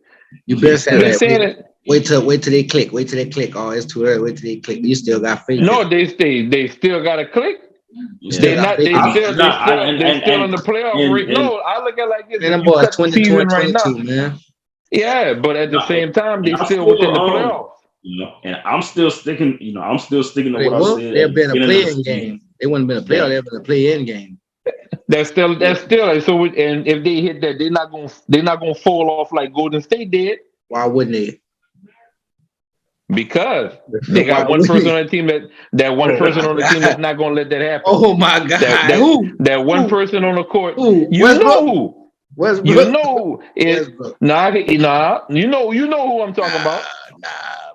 You been saying Been that. saying it. Wait till they click. Wait till they click. Oh, it's too early. Wait till they click. You still got faith. No, they still got to click. Yeah. They not. They still in the playoff rate. No, I look at it like this. And them You boys cut the 22 season and right 22, now. man. Yeah, but at the same time, they I'm still within the playoffs. You know, and I'm still sticking. You know, I'm still sticking to They what I said. They've been a play-in game. They wouldn't been a playoff. They've been a play-in game. That's still so. And if they hit that, they're not gonna fall off like Golden State did. Why wouldn't they? Because they got one person on the team that one person on the team that's not gonna let that happen. Oh my God! Who? That one person on the court? Who? You know who? Westbrook? You know is nah. You know who I'm talking about. Nah,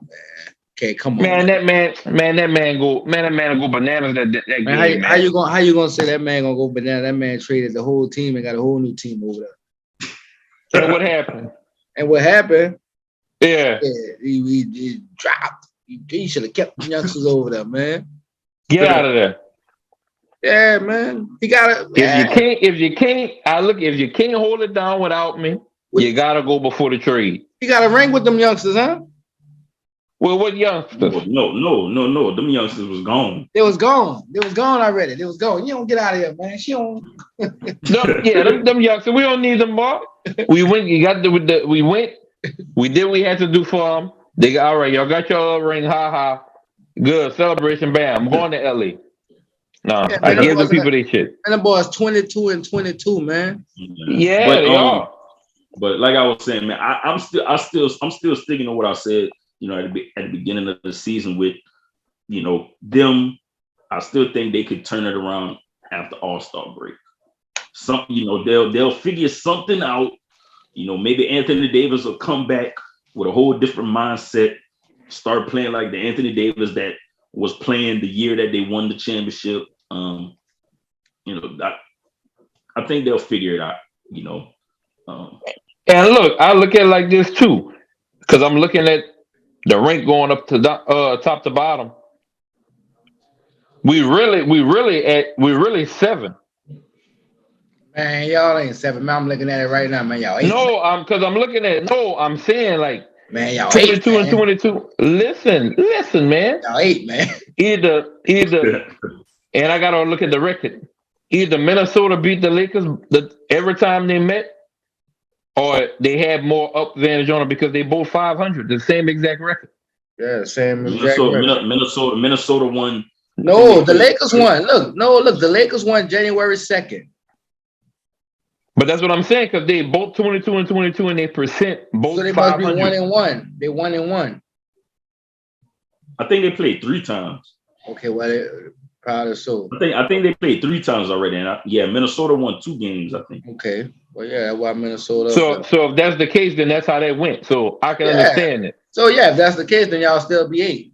man. Okay, come on, man. That man go bananas that game. Man, how you gonna say that man gonna go bananas? That man traded the whole team and got a whole new team over there. And what happened? Yeah, he dropped. He should have kept the youngsters over there, man. Get out of there. Yeah, man. He got it. If you can't hold it down without me, you gotta go before the trade. You got a ring with them youngsters, huh? Well, what youngsters? No. Them youngsters was gone. They was gone already. They was gone. You don't get out of here, man. She don't. them youngsters. We don't need them more. We went. We went. We did what we had to do for them. They got all right. Y'all got your ring. Ha ha. Good celebration. Bam. I'm going to LA. No, yeah, I give the people their shit. And the boys 22 and 22, man. Yeah, they are. But like I was saying, man, I'm still sticking to what I said. You know, at the beginning of the season with, you know, them. I still think they could turn it around after All-Star break. You know, they'll figure something out. You know, maybe Anthony Davis will come back with a whole different mindset, start playing like the Anthony Davis that was playing the year that they won the championship. You know, I think they'll figure it out, you know. And look, I look at it like this too, because I'm looking at the rank going up to top to bottom. We really 7. Man, y'all ain't 7. Man, I'm looking at it right now, man. Y'all 8. No, I'm saying like, man, y'all 22 8, and 22. Listen, man. Y'all 8, man. Either, and I gotta look at the record. Either Minnesota beat the Lakers every time they met, or they had more up advantage on them because they both 500, the same exact record. Yeah, same exact record. Minnesota won. No, the Lakers won. Look, the Lakers won January 2nd. But that's what I'm saying, because they both 22 and 22 and they percent both. So they 500. must be 1-1. They 1-1. I think they played 3 times. Okay, well, probably so. I think they played 3 times already, and Minnesota won 2 games. I think. Okay, well, yeah, that's why Minnesota. So if that's the case, then that's how that went. So I can understand it. So yeah, if that's the case, then y'all still be 8.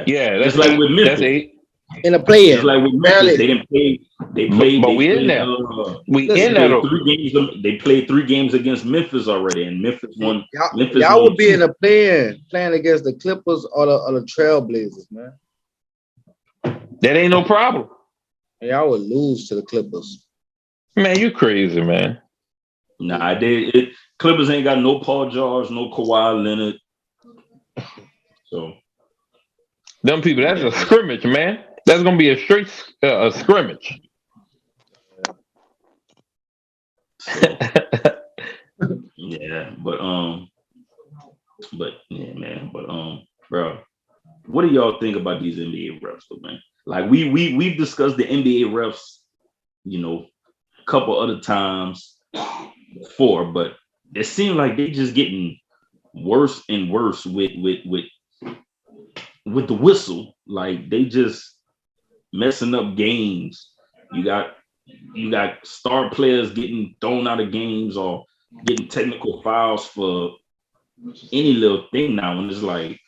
Yeah, that's like with Memphis. That's 8. In a play-in, like with Memphis, they didn't play. They played. But we in there. We in there. 3 games. They played 3 games against Memphis already, and Memphis won. Y'all would be in a play-in playing against the Clippers or the Trailblazers, man. That ain't no problem. Y'all would lose to the Clippers. Man, you crazy, man. Nah, Clippers ain't got no Paul George, no Kawhi Leonard. So them people, that's a scrimmage, man. That's gonna be a straight a scrimmage. So, yeah, but yeah, man, bro, what do y'all think about these NBA refs, though, man? Like we've discussed the NBA refs, you know, a couple other times before, but it seems like they just getting worse and worse with the whistle. Like they just messing up games. You got star players getting thrown out of games or getting technical fouls for any little thing now, and it's like,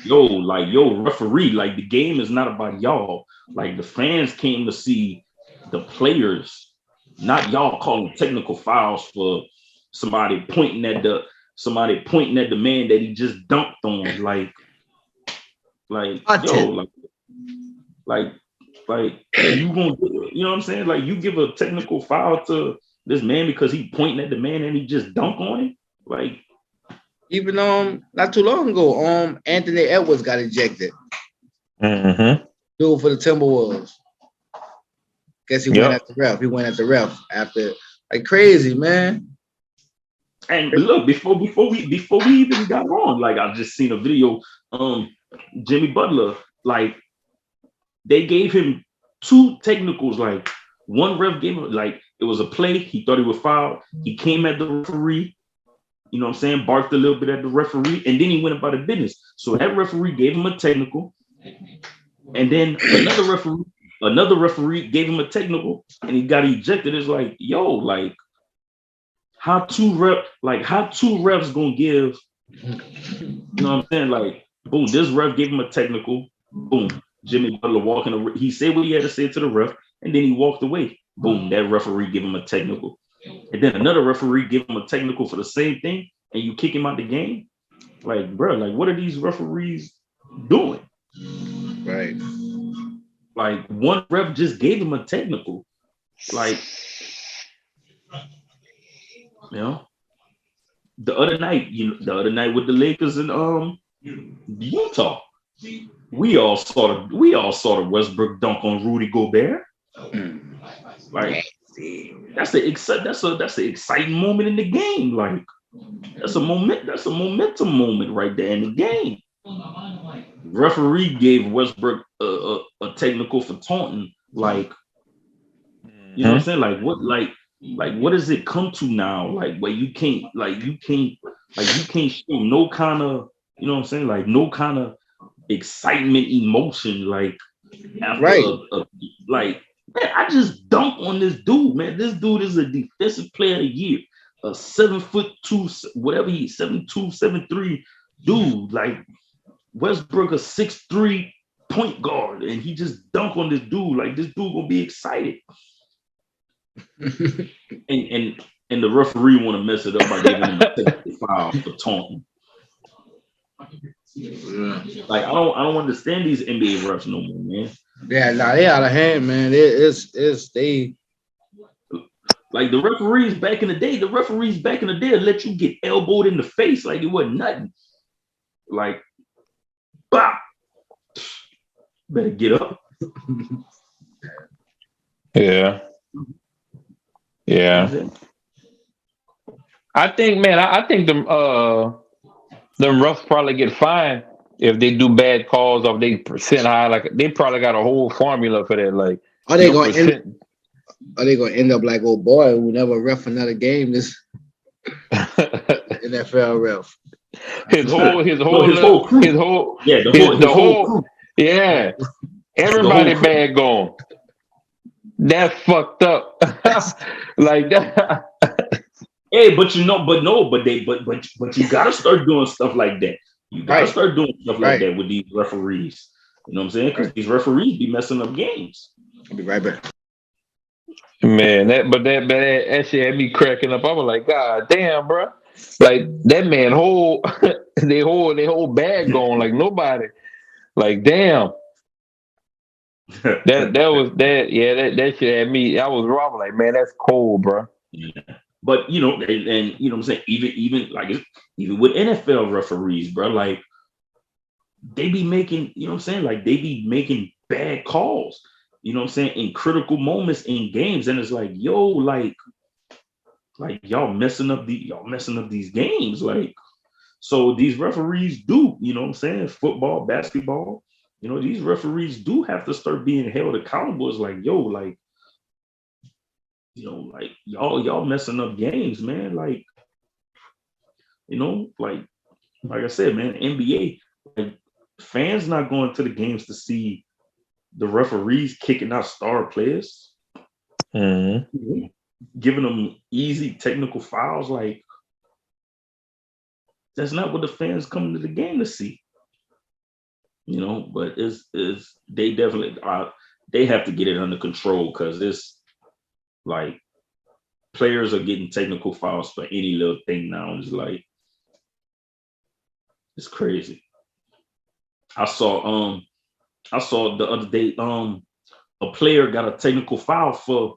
yo, referee, like the game is not about y'all. Like the fans came to see the players, not y'all calling technical fouls for somebody pointing at the man that he just dunked on. Like Like you gonna, you know what I'm saying? Like you give a technical foul to this man because he pointing at the man and he just dunk on him. Like even not too long ago, Anthony Edwards got ejected. Mm-hmm. Dude for the Timberwolves. Guess he went at the ref. He went at the ref after like crazy, man. And look, before we even got on, like I just seen a video, Jimmy Butler, like they gave him 2 technicals. Like one ref gave him, like it was a play, he thought he was fouled. He came at the referee, you know what I'm saying, barked a little bit at the referee, and then he went about his business. So that referee gave him a technical, and then another referee gave him a technical, and he got ejected. It's like, yo, like how two refs gonna give, you know what I'm saying? Like, boom, this ref gave him a technical, boom, Jimmy Butler walking, he said what he had to say to the ref, and then he walked away. Boom, that referee gave him a technical. And then another referee give him a technical for the same thing, and you kick him out the game. Like, bro, like what are these referees doing? Right. Like one ref just gave him a technical. Like, you know, the other night with the Lakers and Utah, we all saw the Westbrook dunk on Rudy Gobert. Like that's the exciting moment in the game. Like that's a momentum moment right there in the game. Referee gave Westbrook a technical for taunting. Like, you know what I'm saying? Like what does it come to now? Like where you can't show no kind of, you know what I'm saying? Like no kind of excitement, emotion. Like after like, man, I just dunked on this dude, man. This dude is a defensive player of the year, a 7'2", whatever 7'2", 7'3" dude. Like Westbrook, a 6'3" point guard, and he just dunked on this dude. Like this dude gonna be excited. and the referee want to mess it up by giving him a technical foul for taunting. Like I don't understand these NBA refs no more, man. Yeah, nah, they out of hand, man. They like the referees back in the day let you get elbowed in the face like it wasn't nothing. Like, bop, better get up. Yeah. I think them refs probably get fined if they do bad calls or they percent high. Like they probably got a whole formula for that. Like, are they gonna end up like old boy who never ref another game? This NFL ref. His whole crew. Yeah. Everybody bad going. That's fucked up. Like that. Hey, but you gotta start doing stuff like that. You gotta start doing stuff like that with these referees. You know what I'm saying? Because these referees be messing up games. I'll be right back. Man, that shit had me cracking up. I was like, God damn, bro. Like that man they whole bag going like nobody. Like damn. That shit had me. I was wrong. Like, man, that's cold, bro. Yeah. But you know, and you know what I'm saying, even with NFL referees, bro, like they be making, you know what I'm saying, like they be making bad calls, you know what I'm saying, in critical moments in games, and it's like, yo, like y'all messing up these games, like, so these referees do, you know what I'm saying, football, basketball, you know, these referees do have to start being held accountable. It's like, yo, like, you know, like y'all messing up games, man. Like, you know, like I said, man, NBA, like fans not going to the games to see the referees kicking out star players, giving them easy technical fouls. Like, that's not what the fans come to the game to see. You know, but they definitely they have to get it under control, because it's like players are getting technical fouls for any little thing now. It's like, it's crazy. I saw the other day a player got a technical foul for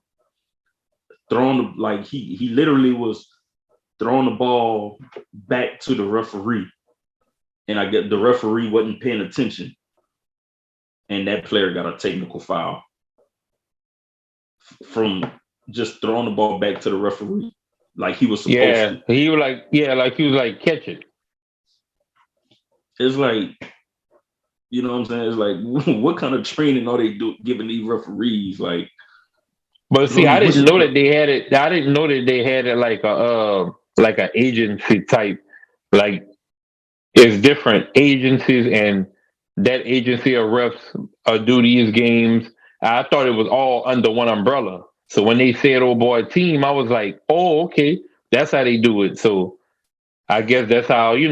throwing like he literally was throwing the ball back to the referee, and I get the referee wasn't paying attention, and that player got a technical foul from just throwing the ball back to the referee like he was supposed to. He was like, like he was like, catch it. It's like, you know what I'm saying? It's like, what kind of training are they giving these referees? Like, but see, I didn't know that they had it. I didn't know that they had it like an agency type. Like, it's different agencies, and that agency of refs do these games. I thought it was all under one umbrella. So when they said "oh boy team," I was like, "Oh, okay, that's how they do it." So I guess that's how you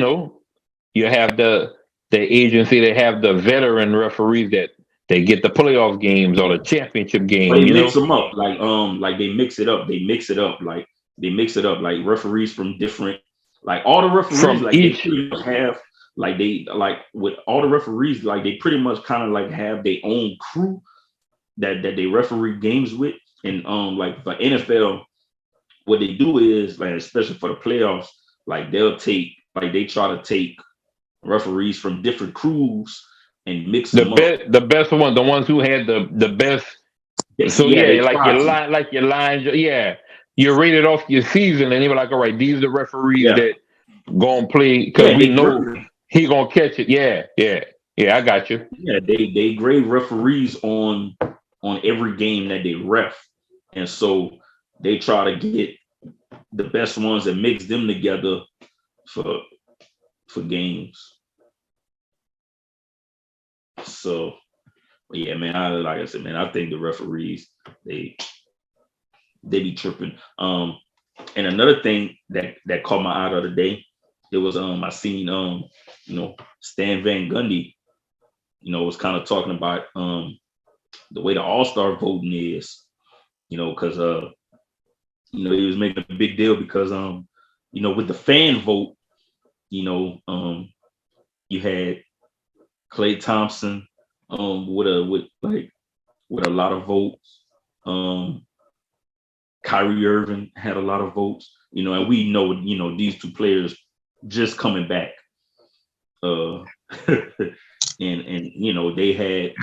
have the agency. They have the veteran referees that they get the playoff games or the championship game. But they mix them up like they mix it up. They mix it up like referees from different, like all the referees from like each. They pretty much have like they like with all the referees like they pretty much kind of like have their own crew that they referee games with. And like for NFL, what they do is like, especially for the playoffs, like they try to take referees from different crews and mix them up. The best one, the ones who had the best. So like your lines, you rated off your season, and they were like, all right, these are the referees that gonna play because we know he gonna catch it. Yeah, I got you. Yeah, they grade referees on every game that they ref, and so they try to get the best ones and mix them together for games. So, yeah, man. Like I said, man, I think the referees they be tripping. And another thing that caught my eye the other day, it was I seen Stan Van Gundy, was kind of talking about the way the All-Star voting is, because he was making a big deal because with the fan vote, you had Klay Thompson with a lot of votes. Kyrie Irving had a lot of votes, and we know these two players just coming back. And they had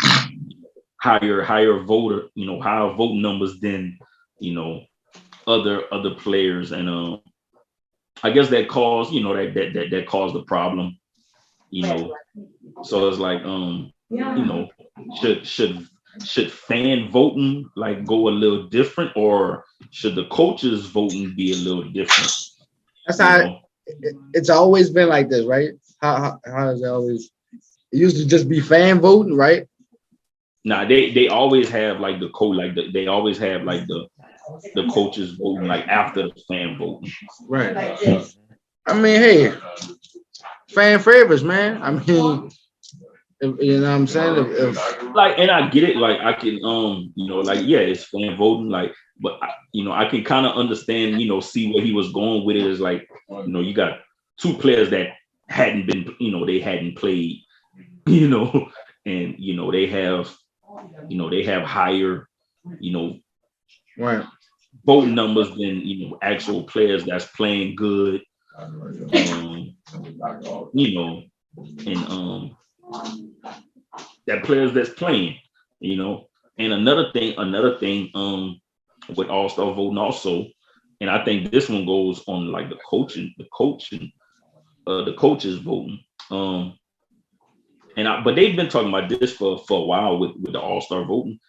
higher voter, higher vote numbers than other players, and I guess that caused that caused the problem, so it's like should fan voting like go a little different, or should the coaches voting be a little different? That's how it's always been like this, right? How is it always? It used to just be fan voting, right? Nah, they always have like the coach, like they always have like the coaches voting like after the fan voting. Right. I mean, hey, fan favorites, man. I mean, you know what I'm saying? And I get it. Like I can, it's fan voting. Like, but I can kind of understand. See where he was going with it is like, you got two players that hadn't been, they hadn't played, and they have higher, right, voting numbers than actual players that's playing good, and that players that's playing, and another thing with All-Star voting also, and I think this one goes on like the coaches voting, but they've been talking about this for a while with the All-Star voting,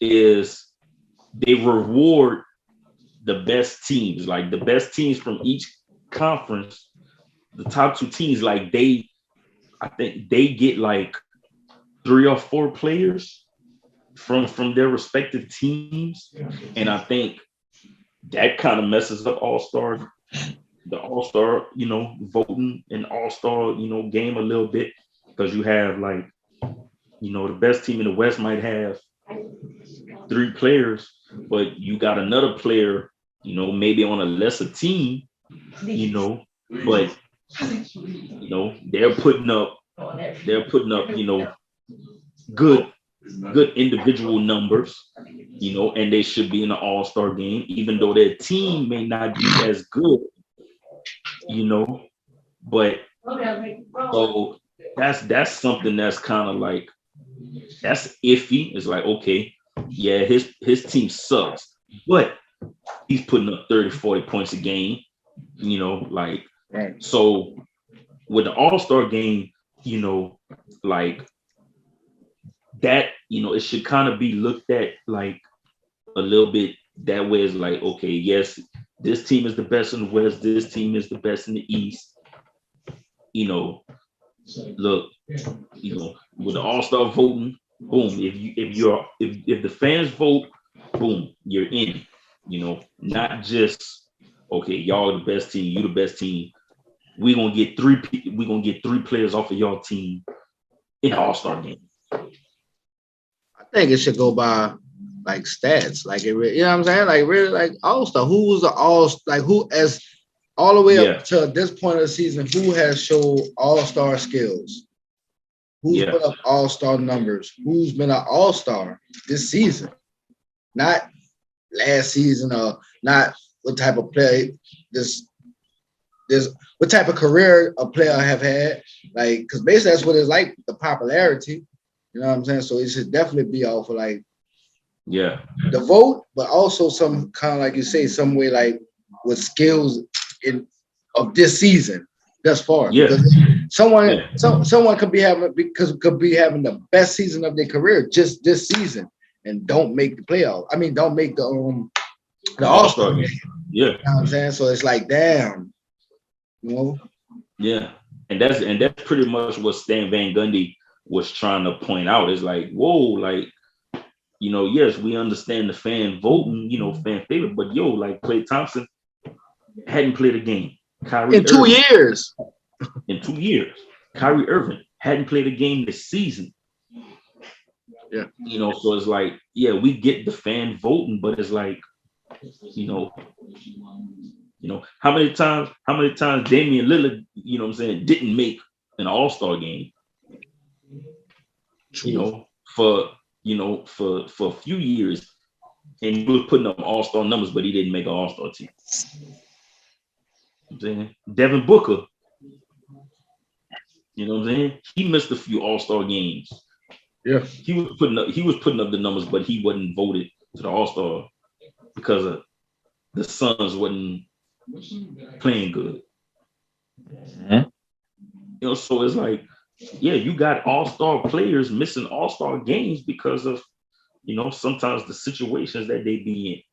is they reward the best teams, like the best teams from each conference, the top two teams, like I think they get like 3 or 4 players from their respective teams. And I think that kind of messes up the All-Star, voting and All-Star, game a little bit, because you have like, the best team in the West might have 3 players, but you got another player, maybe on a lesser team, but they're putting up, good good individual numbers, you know, and they should be in the All-Star game, even though their team may not be as good, you know. But so that's something that's kind of like that's iffy. It's like, okay, yeah, his team sucks, but he's putting up 30, 40 points a game, you know, like so with the All-Star game, you know, like that, you know, it should kind of be looked at like a little bit that way. Is like, okay, yes, this team is the best in the West, this team is the best in the East. You know, look, you know, with the All-Star voting, boom, if the fans vote, boom, you're in. You know, not just okay, y'all are the best team, you the best team. We're gonna get three players off of y'all team in the All-Star game. I think it should go by like stats, like it. You know what I'm saying? Like really, like All-Star. Who was the like who as all the way up to this point of the season? Who has showed All-Star skills? Who's put up All-Star numbers? Who's been an All-Star this season? Not last season, or not what type of play this what type of career a player have had. Like, because basically that's what it's like, the popularity. You know what I'm saying? So it should definitely be off of like the vote, but also some kind of like you say, some way like with skills of this season thus far. Yeah. Because someone could be having the best season of their career just this season and don't make the playoff. I mean, don't make the All-Star game. Yeah. You know what I'm saying? So it's like, damn. You know? Yeah. And that's pretty much what Stan Van Gundy was trying to point out. Is like, whoa, like, you know, yes, we understand the fan voting, you know, fan favorite, but yo, like Klay Thompson hadn't played a game. In 2 years. In 2 years. Kyrie Irving hadn't played a game this season. Yeah. You know, so it's like, yeah, we get the fan voting, but it's like, you know, how many times Damian Lillard, you know what I'm saying, didn't make an All-Star game. True. You know, for a few years, and he was putting up All-Star numbers, but he didn't make an All-Star team. I'm saying Devin Booker, you know what I'm saying, he missed a few All-Star games. Yeah, he was putting up the numbers, but he wasn't voted to the All-Star because of the Suns wasn't playing good. Mm-hmm. You know, so it's like, yeah, you got All-Star players missing All-Star games because of, you know, sometimes the situations that they be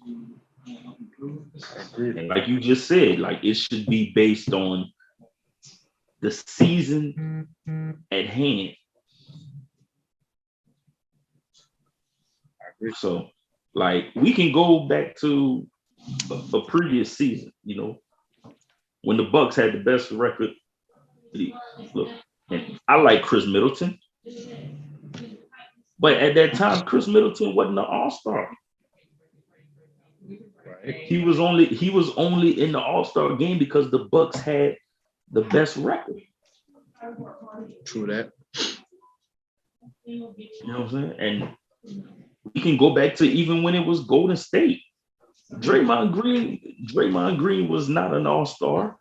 in. And like you just said, like it should be based on the season at hand. So, like, we can go back to a previous season, you know, when the Bucks had the best record. Look, and I like Chris Middleton, but at that time, Chris Middleton wasn't an All-Star. Right. He was only in the All-Star game because the Bucks had the best record. True that. You know what I'm saying? And we can go back to even when it was Golden State. Draymond Green was not an All-Star.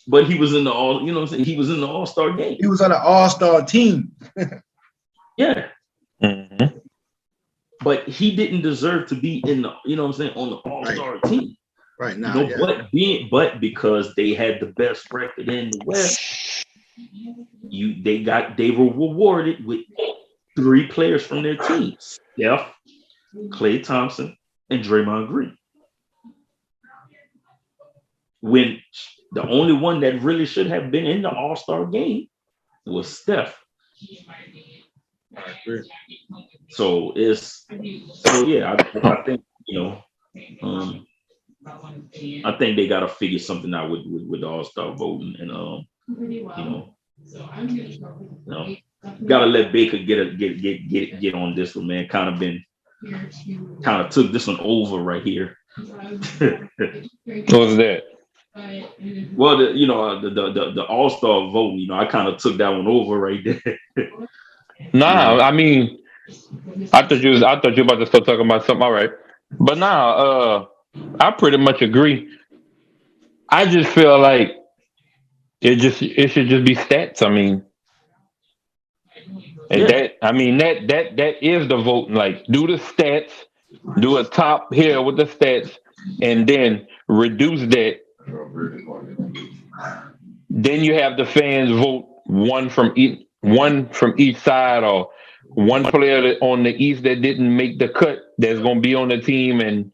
But he was in the you know what I'm saying? He was in the All-Star game. He was on an All-Star team. Yeah. Mm-hmm. But he didn't deserve to be in the, you know what I'm saying, on the All-Star team. Right now. You know, but because they had the best record in the West, they were rewarded with 3 players from their team: Steph, Klay Thompson, and Draymond Green. When the only one that really should have been in the All-Star game was Steph. I agree. So yeah, I think, you know, I think they got to figure something out with the All-Star voting, and you know, gotta let Baker get on this one, man. Kind of took this one over right here. What was that? Well, the All-Star vote, you know, I kind of took that one over right there. Nah, I mean, I thought you were about to start talking about something. All right, but nah, I pretty much agree. I just feel like it should just be stats. I mean, and Yeah. that is the voting. Like, do the stats, do a top here with the stats, and then reduce that. Then you have the fans vote one from each side, or one player on the East that didn't make the cut that's going to be on the team, and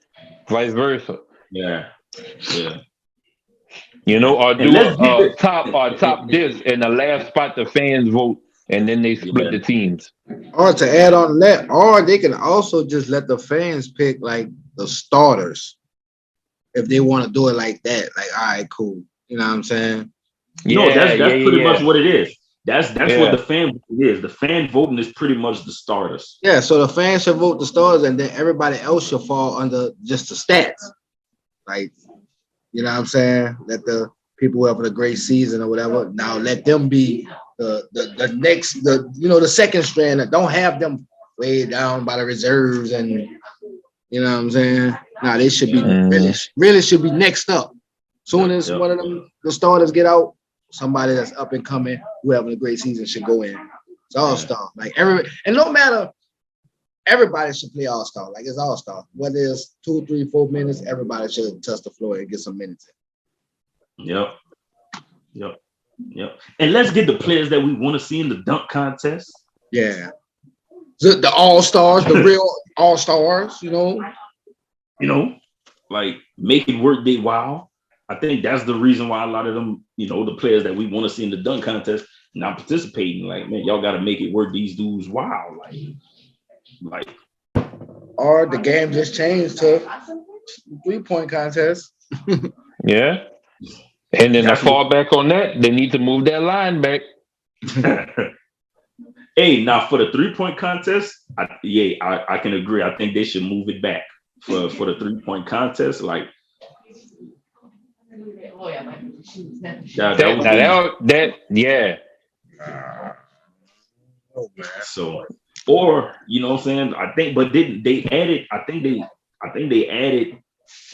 vice versa. Yeah. Yeah. Or And do let's get a it. top this, and the last spot the fans vote, and then they split Yeah. the teams. Or to add on to that, or they can also just let the fans pick like the starters if they want to do it like that. Like, all right, cool. You know what I'm saying? No, that's pretty much Yeah. what it is. That's Yeah. what the fan voting is. The fan voting is pretty much the starters. Yeah, so the fans should vote the starters, and then everybody else should fall under just the stats. Like, you know what I'm saying? Let the people who have a great season or whatever, now let them be the next, the second strand. That don't have them way down by the reserves, and you know what I'm saying? Now they should be really should be next up. Soon as one of them the starters get out, somebody that's up and coming who having a great season should go in. It's all star. Like no matter, everybody should play all star. Like, it's all star. Whether it's 2, 3, 4 minutes, everybody should touch the floor and get some minutes in. Yep. And let's get the players that we want to see in the dunk contest. Yeah. The all stars, the real all stars, like make it work their while. I think that's the reason why a lot of them, the players that we want to see in the dunk contest not participating. Like, man, y'all got to make it work these dudes' while. Like. Or the game just changed to 3-point contest. Yeah. And then to fall back on that, they need to move that line back. Hey, now for the 3-point contest, I can agree. I think they should move it back for the 3-point contest. Like, yeah. So, or you know what I'm saying? I think, but didn't they added? I think they added,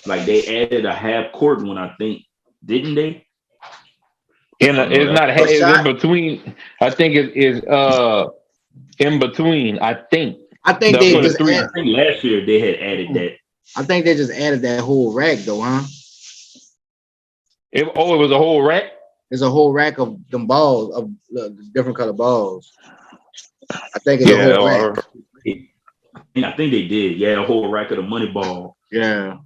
like they added a half court one. I think, didn't they? It's in between. I think it is in between. I think they just I think last year they had added that. I think they just added that whole rack though, huh? It was a whole rack. It's a whole rack of them balls, of different color balls. I think it's a whole rack. I think they did. Yeah, a whole rack of the money ball. Yeah.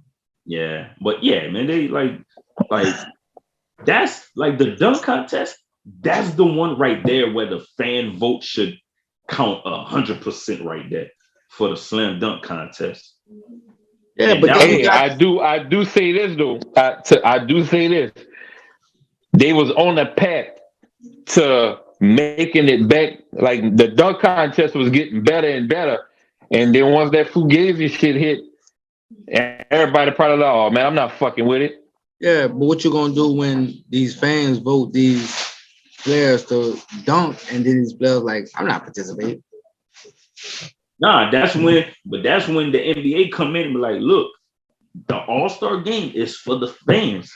Yeah. But yeah, man, they like that's like the dunk contest. That's the one right there where the fan vote should count 100% right there for the slam dunk contest. Yeah, but I do say this though. I do say this. They was on a path to making it back. Like, the dunk contest was getting better and better, and then once that Fugazi shit hit, everybody probably like, oh man, I'm not fucking with it. Yeah, but what you gonna do when these fans vote these players to dunk, and then these players like, I'm not participating? Nah, that's when the NBA come in and be like, look, the All-Star game is for the fans.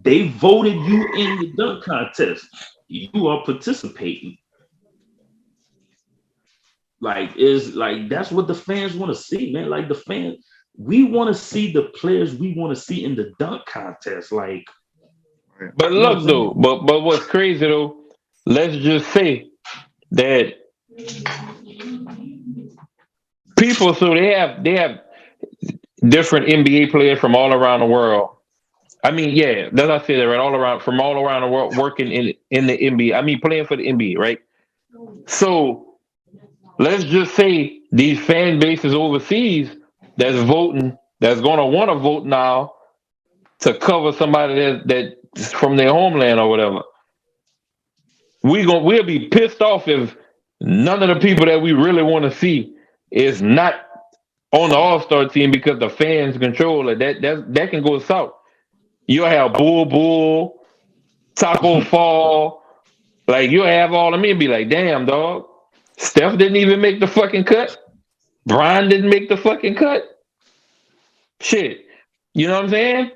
They voted you in the dunk contest. You are participating. Like, that's what the fans want to see, man. Like, the fans, we want to see the players we want to see in the dunk contest. Like, but look though, but what's crazy though, let's just say that people, so they have different NBA players from all around the world. I mean, yeah, that's I say that right, from all around the world working in the NBA. I mean, playing for the NBA, right? So let's just say these fan bases overseas that's voting, that's gonna want to vote now to cover somebody that's from their homeland or whatever. We'll be pissed off if none of the people that we really want to see is not on the All-Star team because the fans control it. That can go south. You'll have Bull, Taco Fall, like you'll have all of me be like, damn, dog. Steph didn't even make the fucking cut. Brian didn't make the fucking cut. Shit. You know what I'm saying?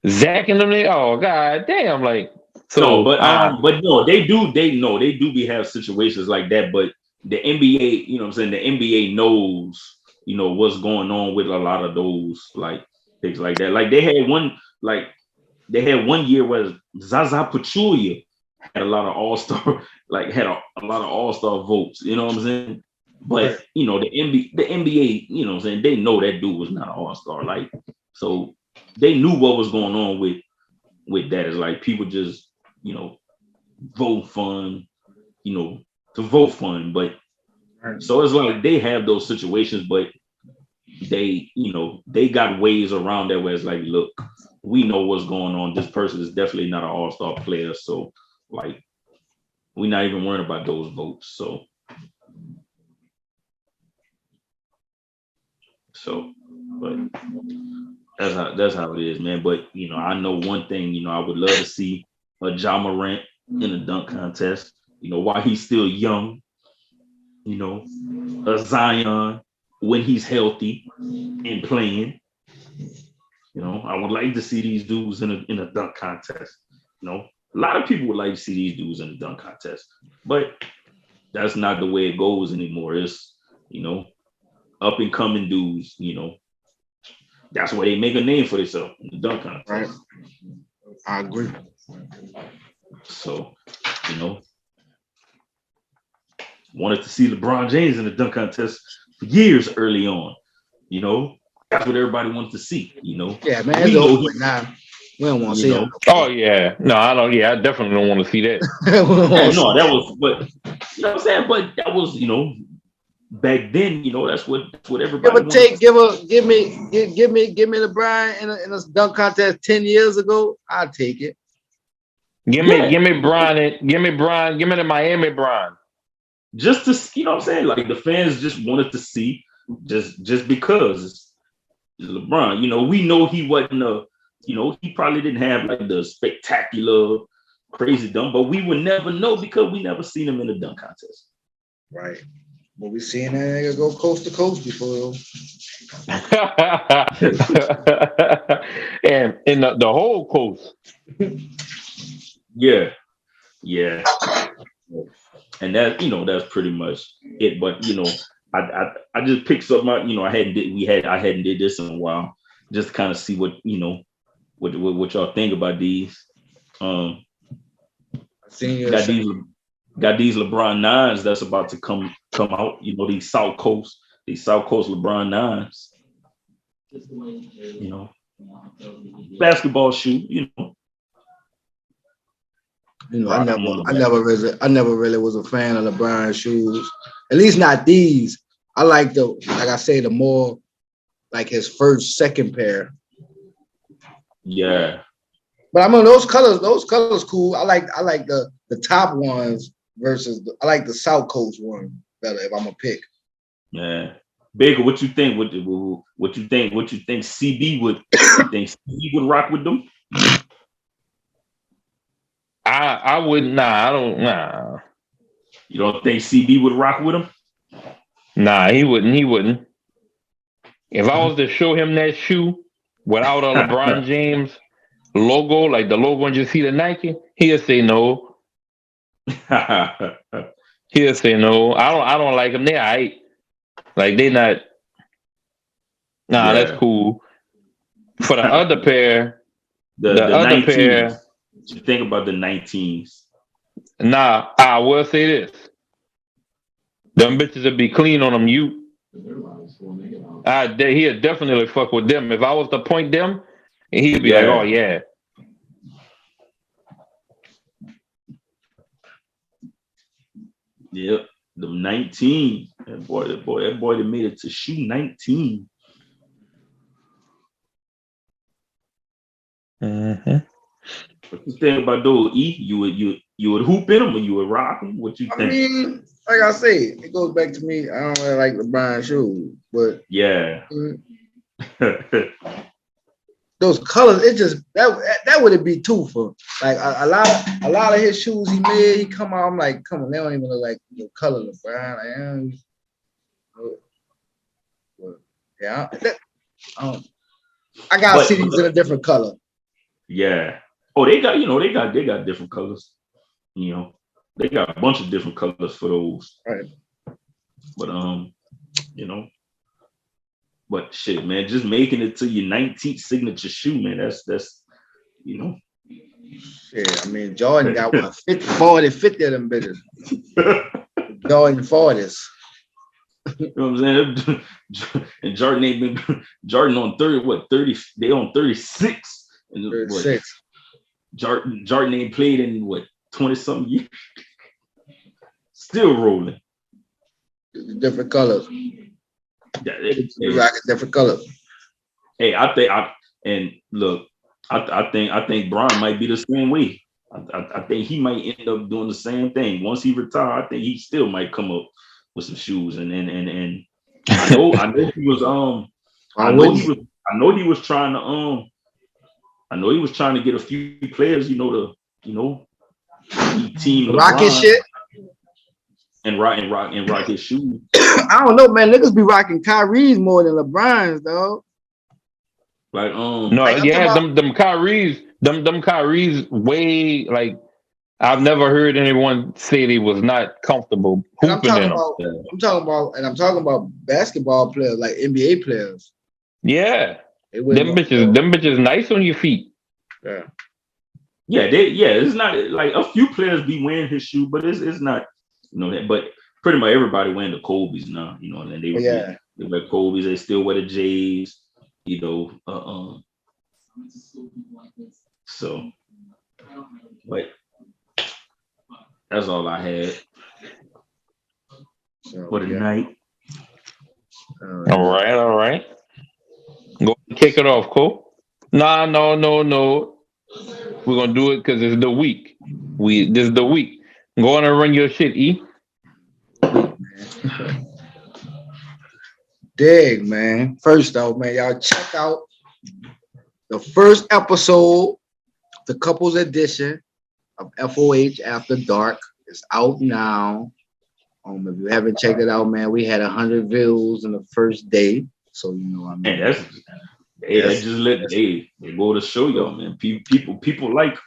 Zach and them, oh god damn, like so. No, but no, they do be have situations like that. But the NBA, you know what I'm saying, the NBA knows, you know, what's going on with a lot of those like things like that. Like they had one year where Zaza Pachulia had a lot of all-star, like had a lot of all-star votes, you know what I'm saying? But you know, the NBA, you know what I'm saying, they know that dude was not an all-star. Like, so they knew what was going on with that. Is like people just, you know, vote fun, you know, to vote fun. But so it's like they have those situations, but they, you know, they got ways around that where it's like, look, we know what's going on. This person is definitely not an all-star player. So like, we're not even worrying about those votes. So, but that's how it is, man. But you know, I know one thing. You know, I would love to see a Ja Morant in a dunk contest. You know, while he's still young. You know, a Zion when he's healthy and playing. You know, I would like to see these dudes in a dunk contest. You know, a lot of people would like to see these dudes in a dunk contest, but that's not the way it goes anymore. It's, you know, up and coming dudes, you know, that's where they make a name for themselves in the dunk contest. Right. I agree. So, you know, wanted to see LeBron James in the dunk contest for years early on. You know, that's what everybody wants to see, you know. Yeah, man, it's over now. We don't want to see him. Oh yeah, no, I don't. Yeah, I definitely don't want to see that. No, that was, but you know what I'm saying. But that was, you know, back then, you know, that's what everybody. Give me LeBron in a dunk contest 10 years ago. I'll take it. Give me Brian. Give me the Miami Brian. Just to, you know what I'm saying, like the fans just wanted to see, just because it's LeBron. You know, we know he wasn't you know, he probably didn't have like the spectacular, crazy dunk, but we would never know because we never seen him in a dunk contest. Right. But we seen that nigga go coast to coast before. And in the whole coast. Yeah. And that, you know, that's pretty much it. But you know, I just picked something out. You know, I hadn't did this in a while, just to kind of see what, you know, what y'all think about these. Got these LeBron 9s that's about to come out. You know, these South Coast LeBron 9s. You know, basketball shoe. You know. You know, I never really was a fan of LeBron shoes. At least not these. I like the more like his first, second pair. Yeah. But I mean those colors cool. I like the top ones versus I like the South Coast one better if I'm gonna pick. Yeah. Baker, what you think? What you think CB would rock with them? I wouldn't. Nah, I don't. Nah. You don't think CB would rock with him? Nah, he wouldn't. If I was to show him that shoe without a LeBron James logo, like the logo and just see the Nike, he'll say no. He'll say no. I don't like them. They're aight. Like they not. Nah, yeah. That's cool. For the other pair, the other 19s. Pair. What you think about the 19s? Nah, I will say this. Them bitches would be clean on them. He'll definitely fuck with them. If I was to point them, he'd be like, oh yeah. Yep, the 19. That boy that made it to shoe 19. Mm-hmm. What you think about those? E? You would hoop in them or you would rock them? What you think? I mean, like I say, it goes back to me. I don't really like LeBron shoes, but yeah. those colors, it just that would be too for like a lot of his shoes he made. He come out, I'm like, come on, they don't even look like the color of LeBron. Yeah, I gotta see these in a different color. Yeah. Oh, they got different colors. They got a bunch of different colors for those. Right. But but shit, man, just making it to your 19th signature shoe, man. That's. Shit, I mean, Jordan got what 50 of them bitches. Jordan 40s. You know what I'm saying? And Jordan on 30. They on 36. And 36. Jordan ain't played in 20-something years. Still rolling. Different colors. Yeah, rocking different colors. Hey, I think Brian might be the same way. I think he might end up doing the same thing. Once he retire, I think he still might come up with some shoes. And I know he was I know he was trying to get a few players, to team rock his shit. And rock his shoes. I don't know, man. Niggas be rocking Kyrie's more than LeBron's, though. Like them Kyrie's way like I've never heard anyone say they was not comfortable hooping in them. I'm talking about basketball players, like NBA players. Yeah, them bitches nice on your feet. Yeah, it's not like a few players be wearing his shoe, but it's not. But pretty much everybody wearing the Kobe's now, and they wear Kobe's, they still wear the J's, so, but that's all I had for the night. All right. Go kick it off, Cole. No. We're gonna do it because it's the week. This is the week. Go on and run your shit, E. Dig, man. First off, man, y'all check out the first episode, the couples edition of FOH After Dark. It's out now. If you haven't checked it out, man, we had 100 views in the first day. So that just let they go to show y'all, man. People like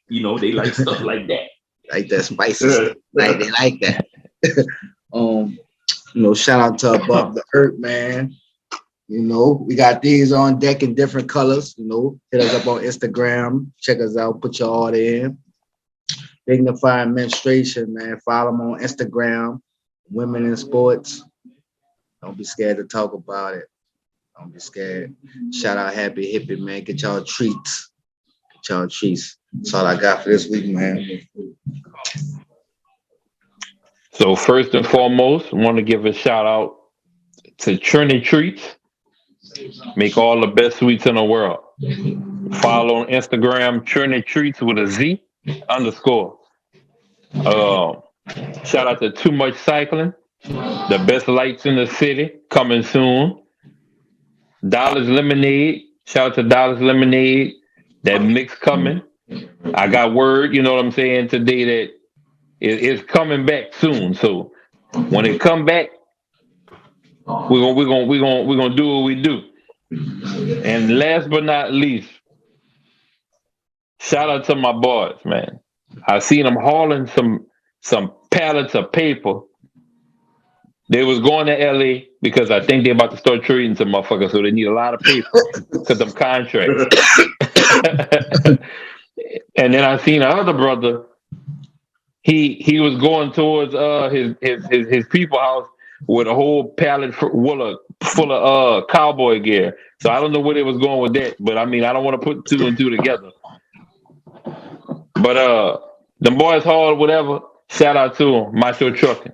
they like stuff like that. Like that spicy stuff. Like they like that. Shout out to Above the Earth, man. We got these on deck in different colors. Hit us up on Instagram. Check us out. Put your order in. Dignified Menstruation, man. Follow them on Instagram. Women in Sports. Don't be scared to talk about it. Don't be scared. Shout out Happy Hippie, man. Get y'all treats. That's all I got for this week, man. So first and foremost, I want to give a shout out to Trinity Treats. Make all the best sweets in the world. Follow on Instagram, Trinity Treats with a Z _. Shout out to Too Much Cycling. The best lights in the city coming soon. Dollars Lemonade. Shout out to Dollars Lemonade. That mix coming. I got word, you know what I'm saying, today that it's coming back soon. So when it come back, we're gonna do what we do. And last but not least, shout out to my boys, man. I seen them hauling some pallets of paper. They was going to LA because I think they're about to start trading some motherfuckers, so they need a lot of paper because them contracts. And then I seen another brother. He was going towards his people house with a whole pallet full of cowboy gear. So I don't know where they was going with that, but I mean I don't want to put two and two together. But the boys hauled whatever. Shout out to them. Macho Trucking.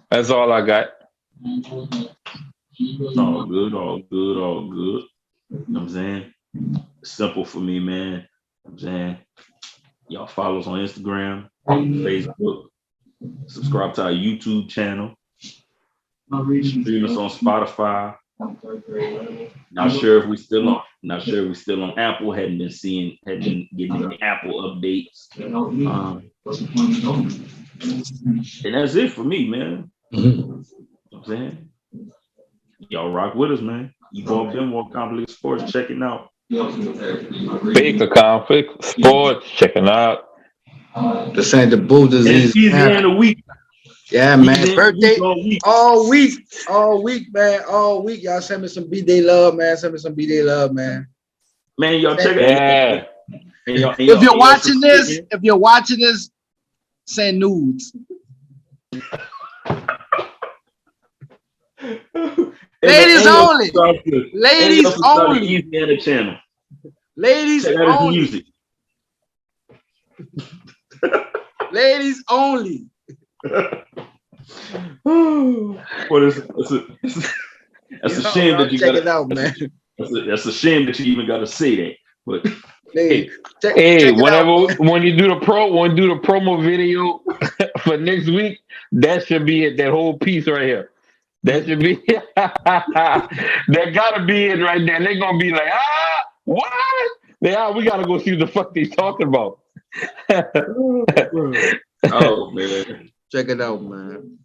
That's all I got. All good. You know what I'm saying? Simple for me, man. You know what I'm saying? Y'all follow us on Instagram, Facebook, subscribe to our YouTube channel, stream us on Spotify. Not sure if we still on. Not sure we're still on Apple. Hadn't been getting any Apple updates. And that's it for me, man. You know what I'm saying? Y'all rock with us, man. You go up Benoit Conflict Sports, check it out. Baker Conflict Sports, checking out. This ain't the boo disease. Eazyana week. Yeah, man. Birthday all week, man. All week. Y'all send me some B-Day love, man. Man, y'all check it out. If you're watching this, send nudes. Ladies only. Ladies only. Eazyana channel. Ladies only. Music. Ladies only. Well, that's a shame that you check it out, man. That's a shame that you even got to say that. But when you do the promo video for next week, that should be it. That whole piece right here. That should be that gotta be it right there. They're gonna be like, what? We gotta go see what the fuck they talking about. Oh man. Check it out, man.